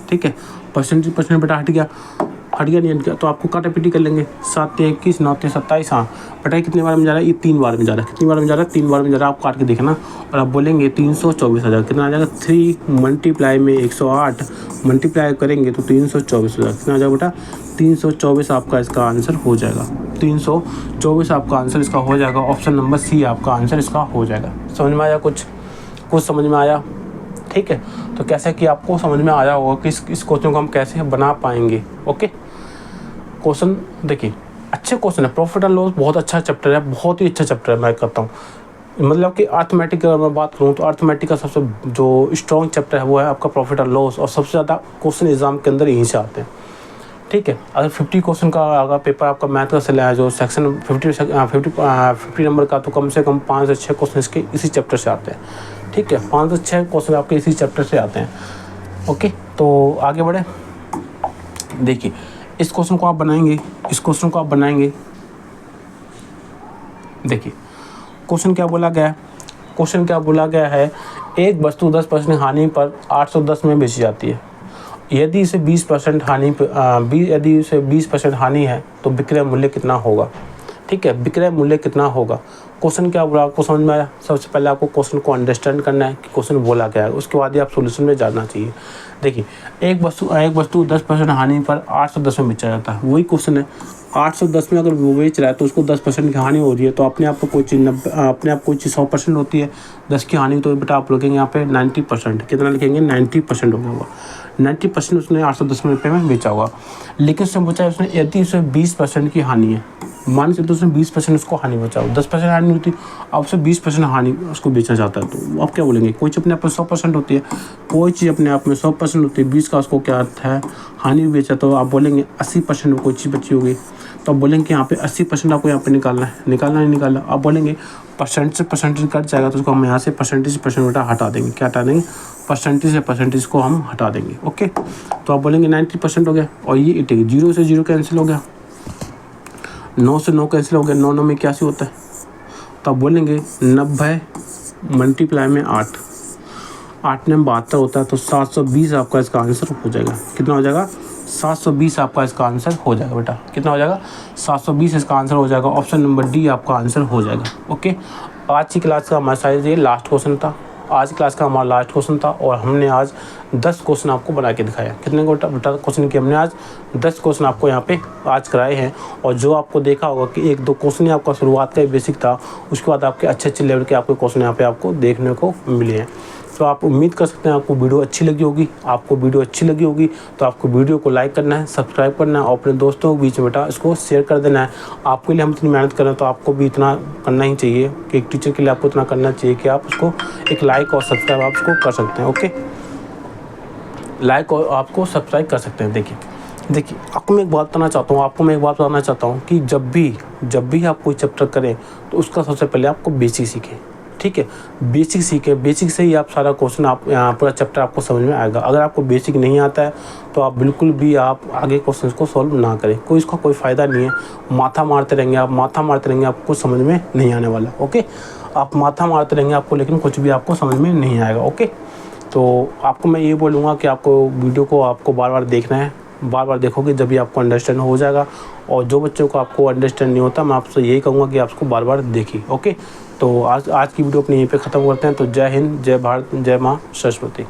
Speaker 1: ठीक है, परसेंटेज बेटा हट गया नहीं हट गया, तो आपको काटा पीटी कर लेंगे। 7 × 21 9 × 27। हाँ बेटा कितने बार में जा रहा है? ये 3 बार में जा रहा है। कितनी बार में जा रहा है? 3 बार में जा रहा है। आप काट के देखना और आप बोलेंगे 324,000। कितना आ जाएगा? 3 मल्टीप्लाई में 108 मल्टीप्लाई करेंगे तो 324,000। कितना आ जाएगा बेटा? 324 आपका इसका आंसर हो जाएगा। 324 आपका आंसर इसका हो जाएगा। ऑप्शन नंबर सी आपका आंसर इसका हो जाएगा। समझ में आया? कुछ समझ में आया? ठीक है, तो कैसे कि आपको समझ में आया होगा कि इस क्वेश्चन को हम कैसे बना पाएंगे। ओके, क्वेश्चन देखिए अच्छे क्वेश्चन है। प्रॉफिट एंड लॉस बहुत अच्छा चैप्टर है, बहुत ही अच्छा चैप्टर है मैं कहता हूँ। मतलब कि अर्थमेटिक की अगर मैं बात करूँ तो अर्थमेटिक का सबसे जो स्ट्रॉन्ग चैप्टर है वो है आपका प्रॉफिट एंड लॉस, और सबसे ज़्यादा क्वेश्चन एग्जाम के अंदर यहीं से आते हैं। ठीक है, अगर 50 क्वेश्चन का अगर पेपर आपका मैथ का चला है जो सेक्शन 50 नंबर का, तो कम से कम 5 से 6 क्वेश्चन इसके इसी चैप्टर से आते हैं। ठीक है, 5 से 6 क्वेश्चन आपके इसी चैप्टर से आते हैं। ओके, तो आगे बढ़े। देखिए इस क्वेश्चन को आप बनाएंगे, इस क्वेश्चन को आप बनाएंगे। देखिए क्वेश्चन क्या बोला गया है? क्वेश्चन क्या बोला गया है? एक वस्तु 10% हानि पर 810 में बेची जाती है। यदि इसे 20% हानि यदि इसे 20% हानि है तो विक्रय मूल्य कितना होगा? ठीक है, विक्रय मूल्य कितना होगा? क्वेश्चन क्या बोला आपको समझ में आया? सबसे पहले आपको क्वेश्चन को अंडरस्टैंड करना है कि क्वेश्चन बोला क्या है, उसके बाद ही आप सॉल्यूशन में जाना चाहिए। देखिए एक वस्तु 10% हानि पर 810 में बेचा जाता है, वही क्वेश्चन है। 810 में अगर वो बेच रहा है तो उसको 10% की हानि हो रही है, तो अपने आप को कोई चीज़ 100% होती है, 10 की हानि, तो बेटा आप लिखेंगे यहाँ पे 90%। कितना लिखेंगे? 90% हो गया होगा। 90% उसने 810 रुपये में बेचा होगा। लेकिन उसने पूछा उसने यदि उसे 20% की हानि है, मान के तो उसने 20% उसको हानि बचाओ, 10% हानि होती, अब उसे 20% हानि उसको बेचना चाहता है, तो आप क्या बोलेंगे? कोई चीज़ अपने आप में 100% होती है, कोई चीज़ अपने आप में 100% होती है, 20 का उसको क्या अर्थ है? हानि बेचा, तो आप बोलेंगे 80% में कोई चीज़ बची होगी, तो आप बोलेंगे यहाँ पे 80% आपको यहाँ पे निकालना है। आप बोलेंगे परसेंट से परसेंटेज कट जाएगा, तो उसको हम यहाँ से परसेंटेज बेटा हटा देंगे। क्या हटा देंगे? परसेंटेज से परसेंटेज को हम हटा देंगे। ओके, तो आप बोलेंगे 90% हो गया, और ये 0 से 0 कैंसिल हो गया, 9 से 9 कैंसिल हो गया, 9 9 में 81 होता है, तो आप बोलेंगे 90 मल्टीप्लाई में 8 में 72 होता है, तो 720 आपका इसका आंसर हो जाएगा। कितना हो जाएगा? 720 आपका इसका आंसर हो जाएगा बेटा। कितना हो जाएगा? 720 इसका आंसर हो जाएगा। ऑप्शन नंबर डी आपका आंसर हो जाएगा। ओके, आज की क्लास का हमारा शायद ये लास्ट क्वेश्चन था। आज क्लास का हमारा लास्ट क्वेश्चन था, और हमने आज 10 क्वेश्चन आपको बना के दिखाया। कितने क्वेश्चन किए हमने आज? 10 क्वेश्चन आपको यहाँ पे आज कराए हैं। और जो आपको देखा होगा कि 1-2 क्वेश्चन आपका शुरुआत का बेसिक था, उसके बाद आपके अच्छे लेवल के आपके क्वेश्चन यहाँ पे आपको देखने को मिले हैं। तो आप उम्मीद कर सकते हैं आपको वीडियो अच्छी लगी होगी। तो आपको वीडियो को लाइक करना है, सब्सक्राइब करना है, और अपने दोस्तों के बीच में बेटा इसको शेयर कर देना है। आपके लिए हम इतनी मेहनत कर रहे हैं, तो आपको भी इतना करना ही चाहिए कि एक टीचर के लिए आपको इतना करना चाहिए कि आप उसको एक लाइक और सब्सक्राइब आप उसको कर सकते हैं। ओके, लाइक और आपको सब्सक्राइब कर सकते हैं। देखिए आपको मैं एक बात बताना चाहता हूँ कि जब भी आप कोई चैप्टर करें तो उसका सबसे पहले आपको बेसिक सीखें। ठीक है, बेसिक सीखें, बेसिक से ही आप सारा क्वेश्चन आप पूरा चैप्टर आपको समझ में आएगा। अगर आपको बेसिक नहीं आता है तो आप बिल्कुल भी आप आगे क्वेश्चन को सॉल्व ना करें, इसका कोई फ़ायदा नहीं है। माथा मारते रहेंगे आपको कुछ समझ में नहीं आने वाला। ओके, आप माथा मारते रहेंगे आपको, लेकिन कुछ भी आपको समझ में नहीं आएगा। ओके, तो आपको मैं ये बोलूँगा कि आपको वीडियो को आपको बार बार देखना है, बार बार देखोगे जब भी आपको अंडरस्टैंड हो जाएगा। और जो बच्चों को आपको अंडरस्टैंड नहीं होता, मैं आपसे यही कहूँगा कि आप उसको बार बार देखिए। ओके, तो आज की वीडियो अपनी यहीं पे ख़त्म करते हैं। तो जय हिंद, जय भारत, जय माँ सरस्वती।